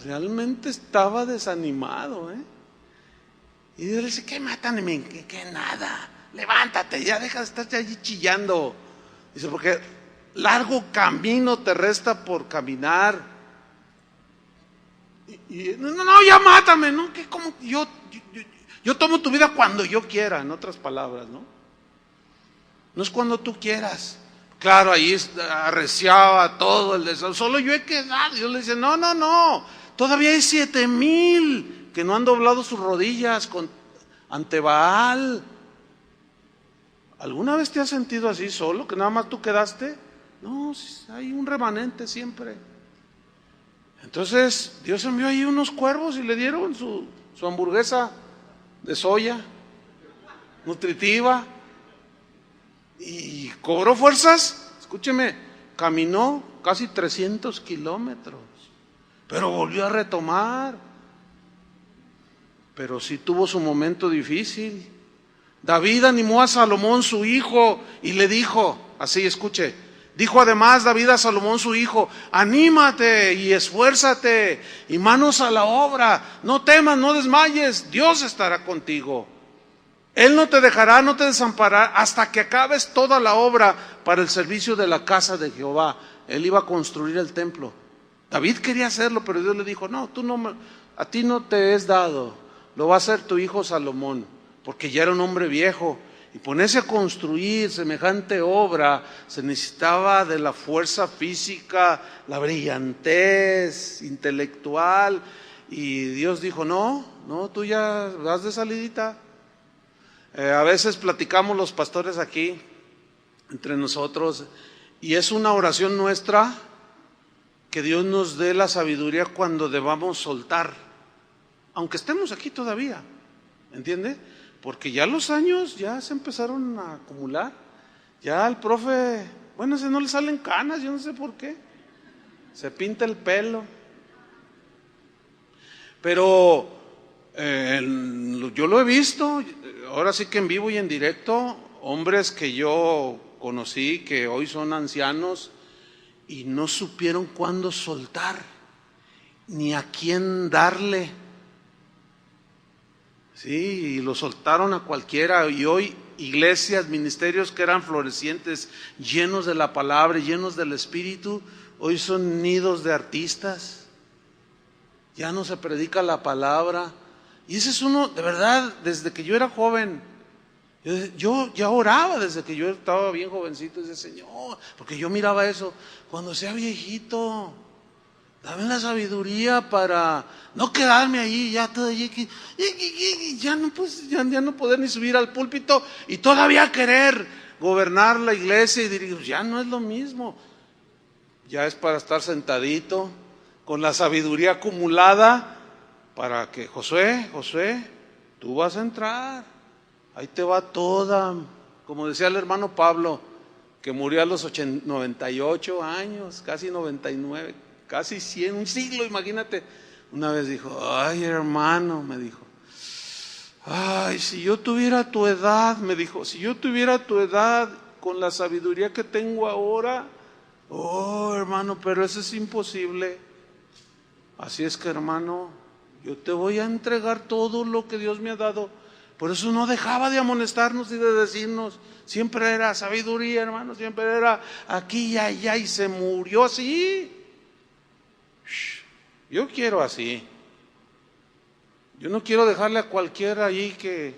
Realmente estaba desanimado, Y Dios le dice, ¿qué mátame? ¿Qué nada? Levántate, ya deja de estar allí chillando. Dice, porque largo camino te resta por caminar. No, ya mátame, ¿no? ¿Qué, cómo? Yo tomo tu vida cuando yo quiera, en otras palabras, ¿no? No es cuando tú quieras. Claro, ahí arreciaba todo el deseo. Solo yo he quedado. Dios le dice, no. Todavía hay 7,000 que no han doblado sus rodillas ante Baal. ¿Alguna vez te has sentido así solo? ¿Que nada más tú quedaste? No, hay un remanente siempre. Entonces Dios envió ahí unos cuervos y le dieron su hamburguesa de soya nutritiva y cobró fuerzas. Escúcheme, caminó casi 300 kilómetros, pero volvió a retomar. Pero sí tuvo su momento difícil. David animó a Salomón su hijo y le dijo, así escuche, dijo además David a Salomón su hijo, anímate y esfuérzate y manos a la obra, no temas, no desmayes, Dios estará contigo. Él no te dejará, no te desamparará hasta que acabes toda la obra para el servicio de la casa de Jehová. Él iba a construir el templo. David quería hacerlo, pero Dios le dijo, no, a ti no te es dado, lo va a hacer tu hijo Salomón, porque ya era un hombre viejo. Y ponerse a construir semejante obra se necesitaba de la fuerza física, la brillantez intelectual. Y Dios dijo, no, tú ya vas de salidita. A veces platicamos los pastores aquí, entre nosotros, y es una oración nuestra que Dios nos dé la sabiduría cuando debamos soltar, aunque estemos aquí todavía, ¿entiende? Porque ya los años ya se empezaron a acumular. Ya al profe, bueno, ese no le salen canas, yo no sé por qué. Se pinta el pelo. Pero yo lo he visto, ahora sí que en vivo y en directo, hombres que yo conocí que hoy son ancianos y no supieron cuándo soltar, ni a quién darle. Sí, y lo soltaron a cualquiera. Y hoy iglesias, ministerios que eran florecientes, llenos de la palabra, llenos del Espíritu, hoy son nidos de artistas. Ya no se predica la palabra. Y ese es uno, de verdad, desde que yo era joven, yo ya oraba desde que yo estaba bien jovencito, decía, Señor, porque yo miraba eso, cuando sea viejito, dame la sabiduría para no quedarme ahí ya todo ya no poder ni subir al púlpito y todavía querer gobernar la iglesia y dirigir. Ya no es lo mismo. Ya es para estar sentadito con la sabiduría acumulada para que Josué, tú vas a entrar. Ahí te va toda, como decía el hermano Pablo, que murió a los 98 años, casi 99. Casi 100, un siglo, imagínate. Una vez dijo, ay hermano, me dijo, ay, si yo tuviera tu edad, me dijo, si yo tuviera tu edad con la sabiduría que tengo ahora, oh hermano, pero eso es imposible. Así es que hermano, yo te voy a entregar todo lo que Dios me ha dado. Por eso no dejaba de amonestarnos y de decirnos, siempre era sabiduría, hermano, siempre era aquí y allá, y se murió así. Yo quiero así. Yo no quiero dejarle a cualquiera ahí que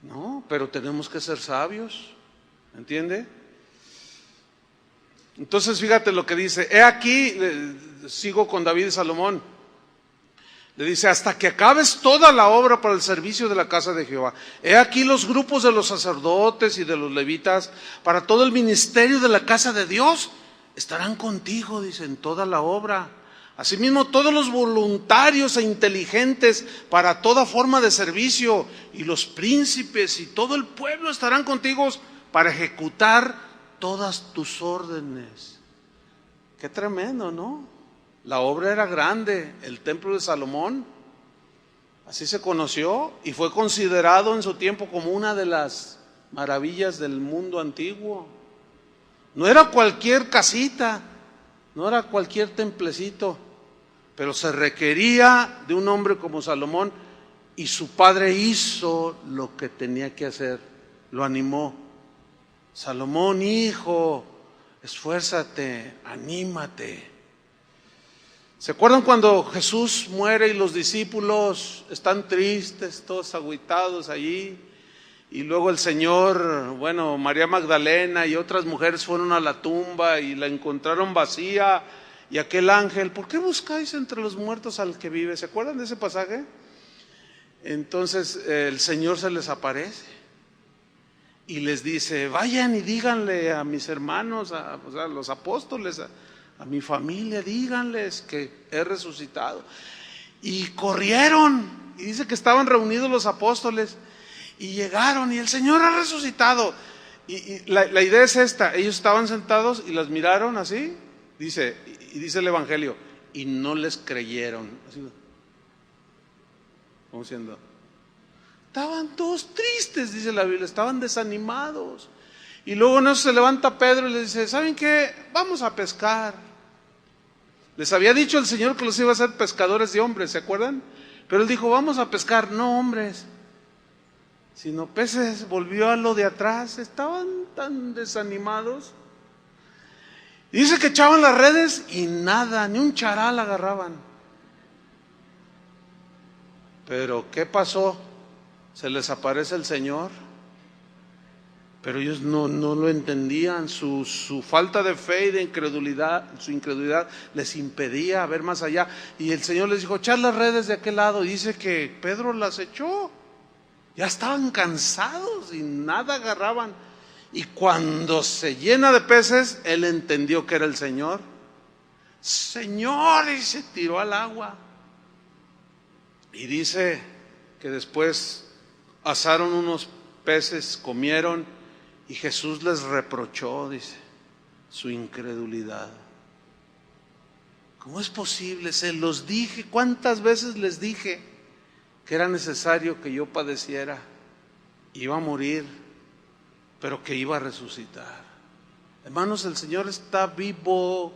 No, pero tenemos que ser sabios, ¿entiende? Entonces fíjate lo que dice, he aquí, sigo con David y Salomón, le dice, hasta que acabes toda la obra para el servicio de la casa de Jehová. He aquí los grupos de los sacerdotes y de los levitas para todo el ministerio de la casa de Dios estarán contigo, dice, en toda la obra. Asimismo, todos los voluntarios e inteligentes para toda forma de servicio, y los príncipes y todo el pueblo estarán contigo para ejecutar todas tus órdenes. Qué tremendo, ¿no? La obra era grande, el templo de Salomón, así se conoció y fue considerado en su tiempo como una de las maravillas del mundo antiguo. No era cualquier casita, no era cualquier templecito, pero se requería de un hombre como Salomón, y su padre hizo lo que tenía que hacer, lo animó. Salomón, hijo, esfuérzate, anímate. ¿Se acuerdan cuando Jesús muere y los discípulos están tristes, todos agüitados allí? Y luego el Señor, María Magdalena y otras mujeres fueron a la tumba y la encontraron vacía. Y aquel ángel, ¿por qué buscáis entre los muertos al que vive? ¿Se acuerdan de ese pasaje? Entonces el Señor se les aparece y les dice, vayan y díganle a mis hermanos, a los apóstoles, a mi familia, díganles que he resucitado. Y corrieron, y dice que estaban reunidos los apóstoles, y llegaron, y el Señor ha resucitado. Y la idea es esta, ellos estaban sentados y las miraron así, dice el Evangelio, y no les creyeron. Así, ¿cómo siendo? Estaban todos tristes, dice la Biblia, estaban desanimados. Y luego en eso se levanta Pedro y les dice, ¿saben qué? Vamos a pescar. Les había dicho el Señor que los iba a hacer pescadores de hombres, ¿se acuerdan? Pero él dijo, vamos a pescar, no hombres, sino peces. Volvió a lo de atrás, estaban tan desanimados. Y dice que echaban las redes y nada, ni un charal agarraban. Pero ¿qué pasó? Se les aparece el Señor. Pero ellos no lo entendían, su falta de fe y de incredulidad, su incredulidad les impedía ver más allá. Y el Señor les dijo, echad las redes de aquel lado. Y dice que Pedro las echó. Ya estaban cansados y nada agarraban. Y cuando se llena de peces, él entendió que era el Señor. Señor, y se tiró al agua. Y dice que después asaron unos peces, comieron. Y Jesús les reprochó, dice, su incredulidad. ¿Cómo es posible? Se los dije, ¿cuántas veces les dije que era necesario que yo padeciera? Iba a morir, pero que iba a resucitar. Hermanos, el Señor está vivo.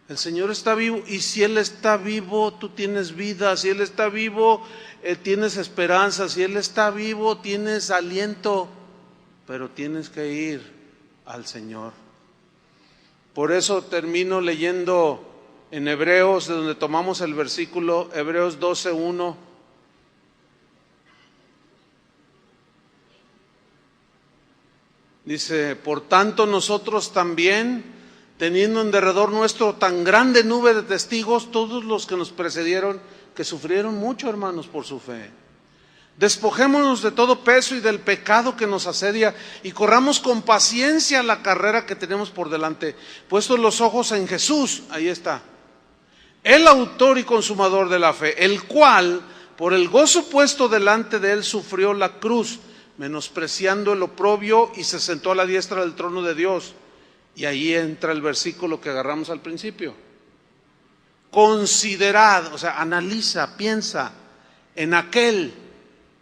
El Señor está vivo, y si Él está vivo, tú tienes vida. Si Él está vivo, tienes esperanza. Si Él está vivo, tienes aliento, pero tienes que ir al Señor. Por eso termino leyendo en Hebreos, de donde tomamos el versículo, Hebreos 12:1. Dice, por tanto nosotros también, teniendo en derredor nuestro tan grande nube de testigos, todos los que nos precedieron, que sufrieron mucho, hermanos, por su fe, despojémonos de todo peso y del pecado que nos asedia, y corramos con paciencia la carrera que tenemos por delante, puestos los ojos en Jesús. Ahí está, el autor y consumador de la fe, el cual por el gozo puesto delante de él sufrió la cruz, menospreciando el oprobio, y se sentó a la diestra del trono de Dios. Y ahí entra el versículo que agarramos al principio. Considerad, o sea, analiza, piensa en aquel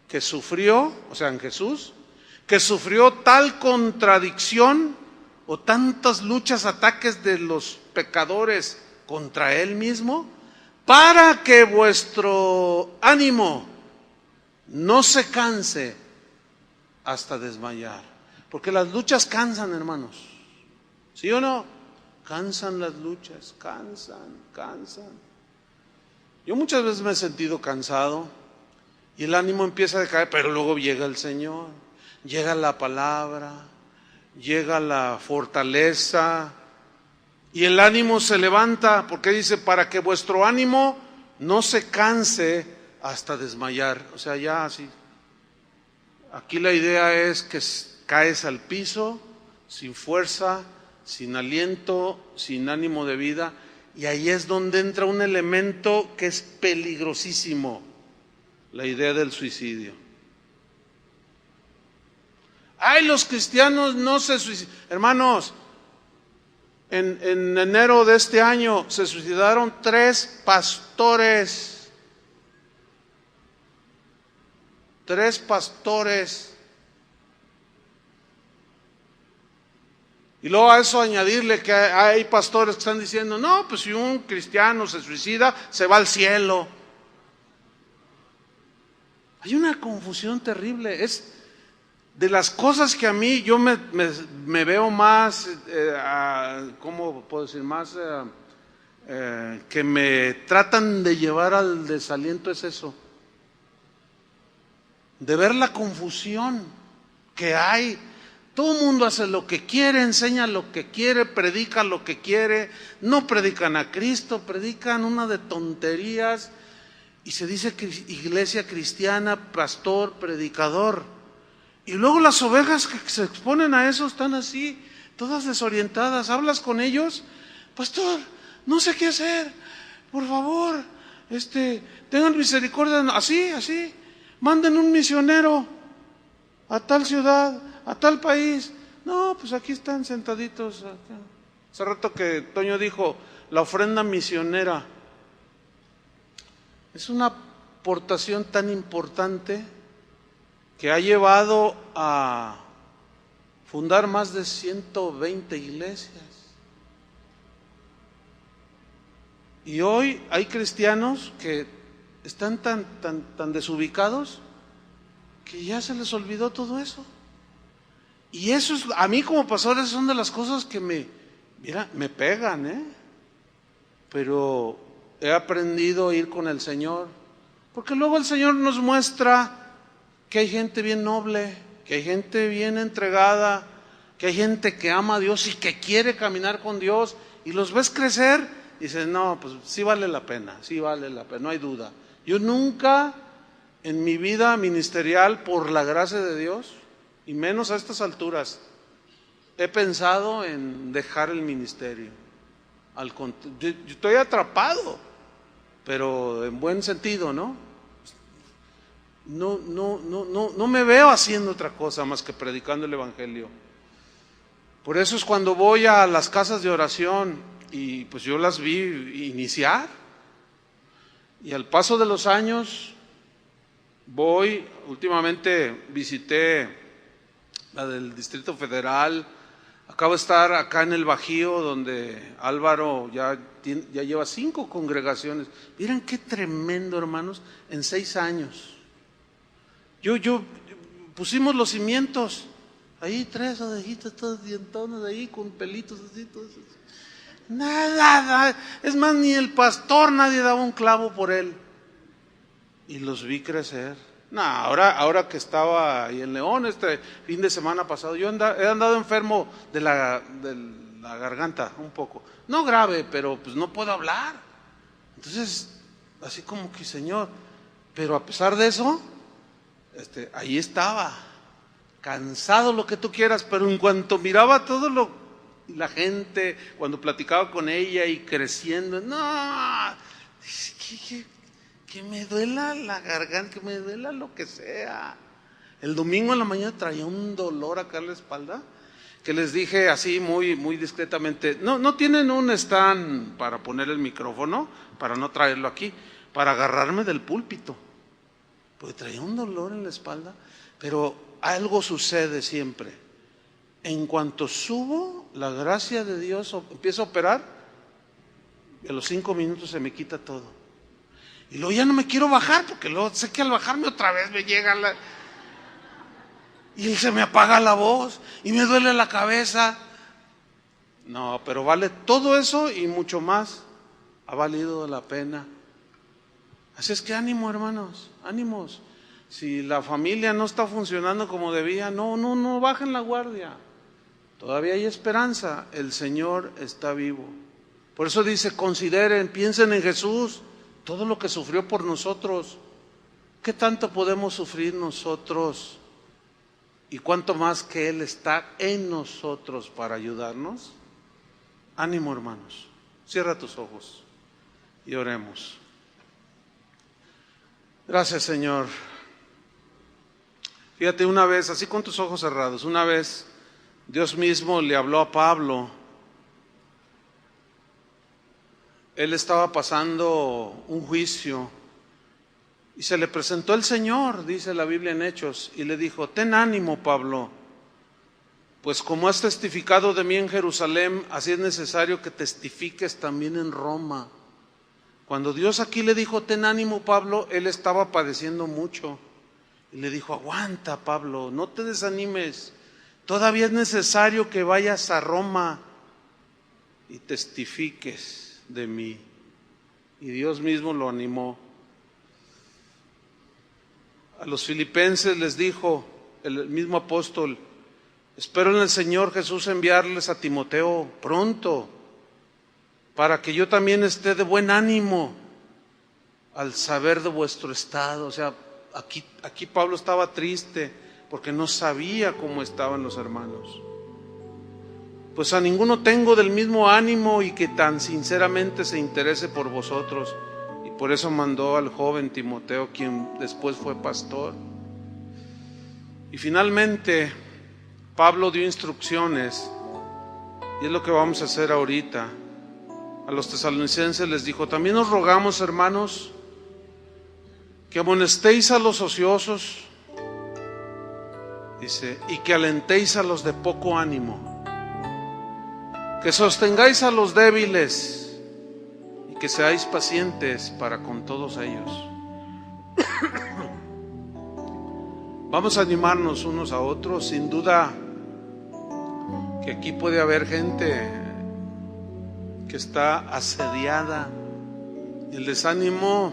que sufrió, o sea, en Jesús, que sufrió tal contradicción o tantas luchas, ataques de los pecadores contra él mismo, para que vuestro ánimo no se canse hasta desmayar. Porque las luchas cansan, hermanos. ¿Sí o no? Cansan las luchas, cansan. Yo muchas veces me he sentido cansado, Y el ánimo empieza a decaer, pero luego llega el Señor, llega la palabra, llega la fortaleza y el ánimo se levanta, porque dice, para que vuestro ánimo no se canse hasta desmayar. O sea, ya así. Aquí la idea es que caes al piso, sin fuerza, sin aliento, sin ánimo de vida, y ahí es donde entra un elemento que es peligrosísimo, la idea del suicidio. Ay, los cristianos no se suicidan. Hermanos, en enero de este año se suicidaron 3 pastores. 3 pastores. Y luego a eso añadirle que hay pastores que están diciendo, no, pues si un cristiano se suicida, se va al cielo. Hay una confusión terrible. Es de las cosas que a mí yo me veo más, ¿cómo puedo decir? Más que me tratan de llevar al desaliento, es eso. De ver la confusión que hay. Todo el mundo hace lo que quiere, enseña lo que quiere, predica lo que quiere. No predican a Cristo, predican una de tonterías. Y se dice que iglesia cristiana, pastor, predicador. Y luego las ovejas que se exponen a eso están así, todas desorientadas. Hablas con ellos, pastor, no sé qué hacer, por favor, tengan misericordia, así, manden un misionero a tal ciudad, a tal país. No, pues aquí están sentaditos. Hace rato que Toño dijo, la ofrenda misionera. Es una aportación tan importante que ha llevado a fundar más de 120 iglesias. Y hoy hay cristianos que están tan desubicados que ya se les olvidó todo eso. Y eso es, a mí como pastor, son de las cosas que me pegan, pero he aprendido a ir con el Señor, porque luego el Señor nos muestra que hay gente bien noble, que hay gente bien entregada, que hay gente que ama a Dios y que quiere caminar con Dios, y los ves crecer y dices, no, pues sí vale la pena, no hay duda. Yo nunca en mi vida ministerial, por la gracia de Dios, y menos a estas alturas, he pensado en dejar el ministerio. Yo estoy atrapado, pero en buen sentido, ¿no? No me veo haciendo otra cosa más que predicando el evangelio. Por eso es cuando voy a las casas de oración y pues yo las vi iniciar, y al paso de los años últimamente visité la del Distrito Federal, acabo de estar acá en el Bajío, donde Álvaro ya lleva 5 congregaciones. Miren qué tremendo, hermanos, en 6 años. Yo pusimos los cimientos, ahí 3 ovejitas todas dientonas ahí con pelitos así, todos. Nada, es más, ni el pastor, nadie daba un clavo por él. Y los vi crecer. No, ahora que estaba ahí en León, este fin de semana pasado, yo he andado enfermo de la garganta un poco. No grave, pero pues no puedo hablar. Entonces, así como que, Señor, pero a pesar de eso, ahí estaba, cansado, lo que tú quieras, pero en cuanto miraba la gente, cuando platicaba con ella y creciendo, no, que me duela la garganta, que me duela lo que sea. El domingo en la mañana traía un dolor acá en la espalda, que les dije así muy, muy discretamente, no tienen un stand para poner el micrófono, para no traerlo aquí, para agarrarme del púlpito, porque traía un dolor en la espalda. Pero algo sucede siempre. En cuanto subo, la gracia de Dios empieza a operar, y a los 5 minutos se me quita todo. Y luego ya no me quiero bajar, porque luego sé que al bajarme otra vez me llega y se me apaga la voz, y me duele la cabeza. No, pero vale todo eso y mucho más, ha valido la pena. Así es que ánimo, hermanos, ánimos. Si la familia no está funcionando como debía, no bajen la guardia. Todavía hay esperanza, el Señor está vivo. Por eso dice, consideren, piensen en Jesús, todo lo que sufrió por nosotros. ¿Qué tanto podemos sufrir nosotros? Y cuánto más que Él está en nosotros para ayudarnos. Ánimo, hermanos, cierra tus ojos y oremos. Gracias, Señor. Fíjate, una vez, así con tus ojos cerrados, una vez Dios mismo le habló a Pablo. Él estaba pasando un juicio y se le presentó el Señor, dice la Biblia en Hechos, y le dijo, ten ánimo, Pablo, pues como has testificado de mí en Jerusalén, así es necesario que testifiques también en Roma. Cuando Dios aquí le dijo, ten ánimo, Pablo, él estaba padeciendo mucho. Y le dijo, aguanta, Pablo, no te desanimes. Todavía es necesario que vayas a Roma y testifiques de mí. Y Dios mismo lo animó. A los filipenses les dijo el mismo apóstol, espero en el Señor Jesús enviarles a Timoteo pronto, para que yo también esté de buen ánimo al saber de vuestro estado. O sea, aquí Pablo estaba triste porque no sabía cómo estaban los hermanos. Pues a ninguno tengo del mismo ánimo y que tan sinceramente se interese por vosotros. Y por eso mandó al joven Timoteo, quien después fue pastor. Y finalmente Pablo dio instrucciones, y es lo que vamos a hacer ahorita. A los tesalonicenses les dijo, también os rogamos, hermanos, que amonestéis a los ociosos, dice, y que alentéis a los de poco ánimo, que sostengáis a los débiles y que seáis pacientes para con todos ellos. Vamos a animarnos unos a otros. Sin duda que aquí puede haber gente que está asediada. El desánimo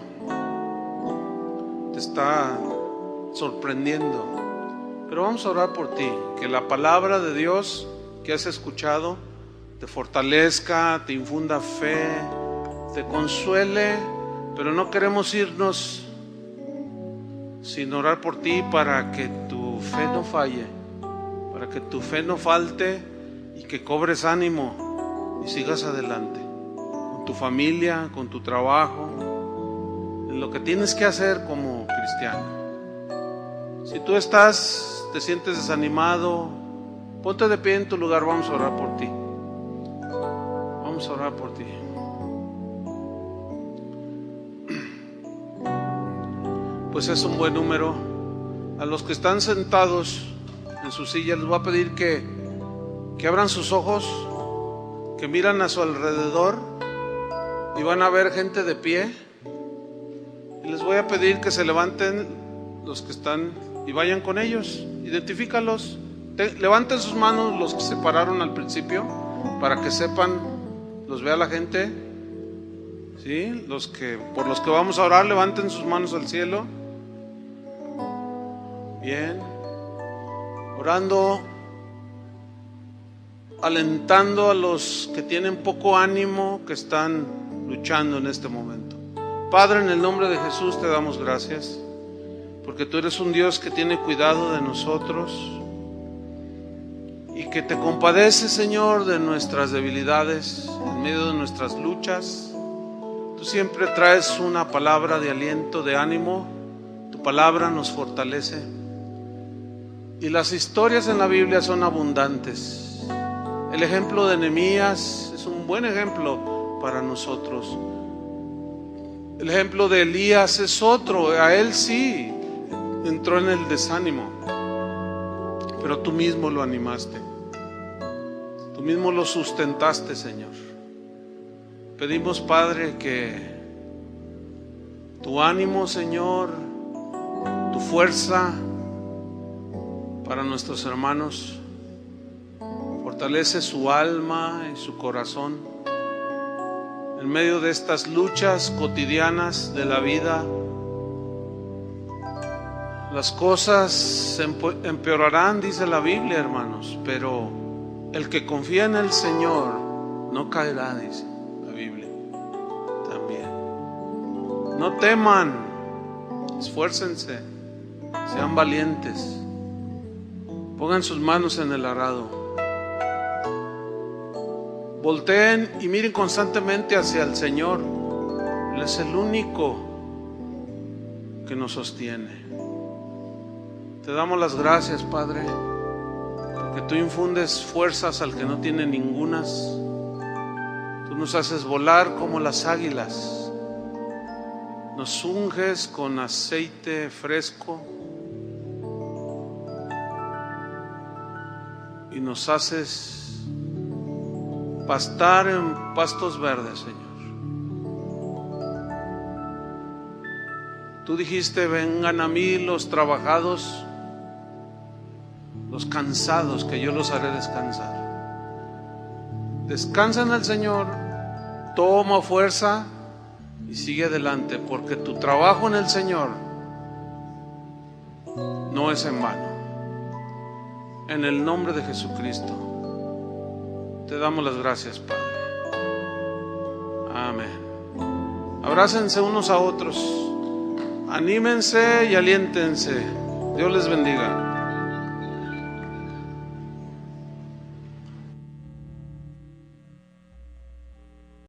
te está sorprendiendo. Pero vamos a orar por ti, que la palabra de Dios que has escuchado te fortalezca, te infunda fe, te consuele. Pero no queremos irnos sin orar por ti para que tu fe no falle, para que tu fe no falte y que cobres ánimo y sigas adelante con tu familia, con tu trabajo, en lo que tienes que hacer como cristiano. Si tú te sientes desanimado, ponte de pie en tu lugar, vamos a orar por ti. Vamos a orar por ti. Pues es un buen número. A los que están sentados en su silla les voy a pedir que abran sus ojos, que miran a su alrededor y van a ver gente de pie. Y les voy a pedir que se levanten los que están y vayan con ellos. Identifícalos. Levanten sus manos los que se pararon al principio para que sepan, los vea la gente. ¿Sí? Por los que vamos a orar, levanten sus manos al cielo. Bien, orando, alentando a los que tienen poco ánimo, que están luchando en este momento. Padre, en el nombre de Jesús te damos gracias, porque tú eres un Dios que tiene cuidado de nosotros y que te compadeces, Señor, de nuestras debilidades, en medio de nuestras luchas. Tú siempre traes una palabra de aliento, de ánimo. Tu palabra nos fortalece. Y las historias en la Biblia son abundantes. El ejemplo de Nehemías es un buen ejemplo para nosotros. El ejemplo de Elías es otro. A él sí entró en el desánimo, pero tú mismo lo animaste. Tú mismo lo sustentaste, Señor. Pedimos, Padre, que tu ánimo, Señor, tu fuerza para nuestros hermanos, fortalece su alma y su corazón en medio de estas luchas cotidianas de la vida. Las cosas se empeorarán, dice la Biblia, hermanos, pero el que confía en el Señor no caerá, dice la Biblia también. No teman, esfuércense, sean valientes, pongan sus manos en el arado, volteen y miren constantemente hacia el Señor. Él es el único que nos sostiene. Te damos las gracias, Padre, porque tú infundes fuerzas al que no tiene ningunas. Tú nos haces volar como las águilas. Nos unges con aceite fresco y nos haces pastar en pastos verdes, Señor. Tú dijiste: vengan a mí los trabajados, los cansados, que yo los haré descansar. Descansa en el Señor, toma fuerza y sigue adelante, porque tu trabajo en el Señor no es en vano. En el nombre de Jesucristo te damos las gracias, Padre. Amén. Abrácense unos a otros, anímense y aliéntense. Dios les bendiga.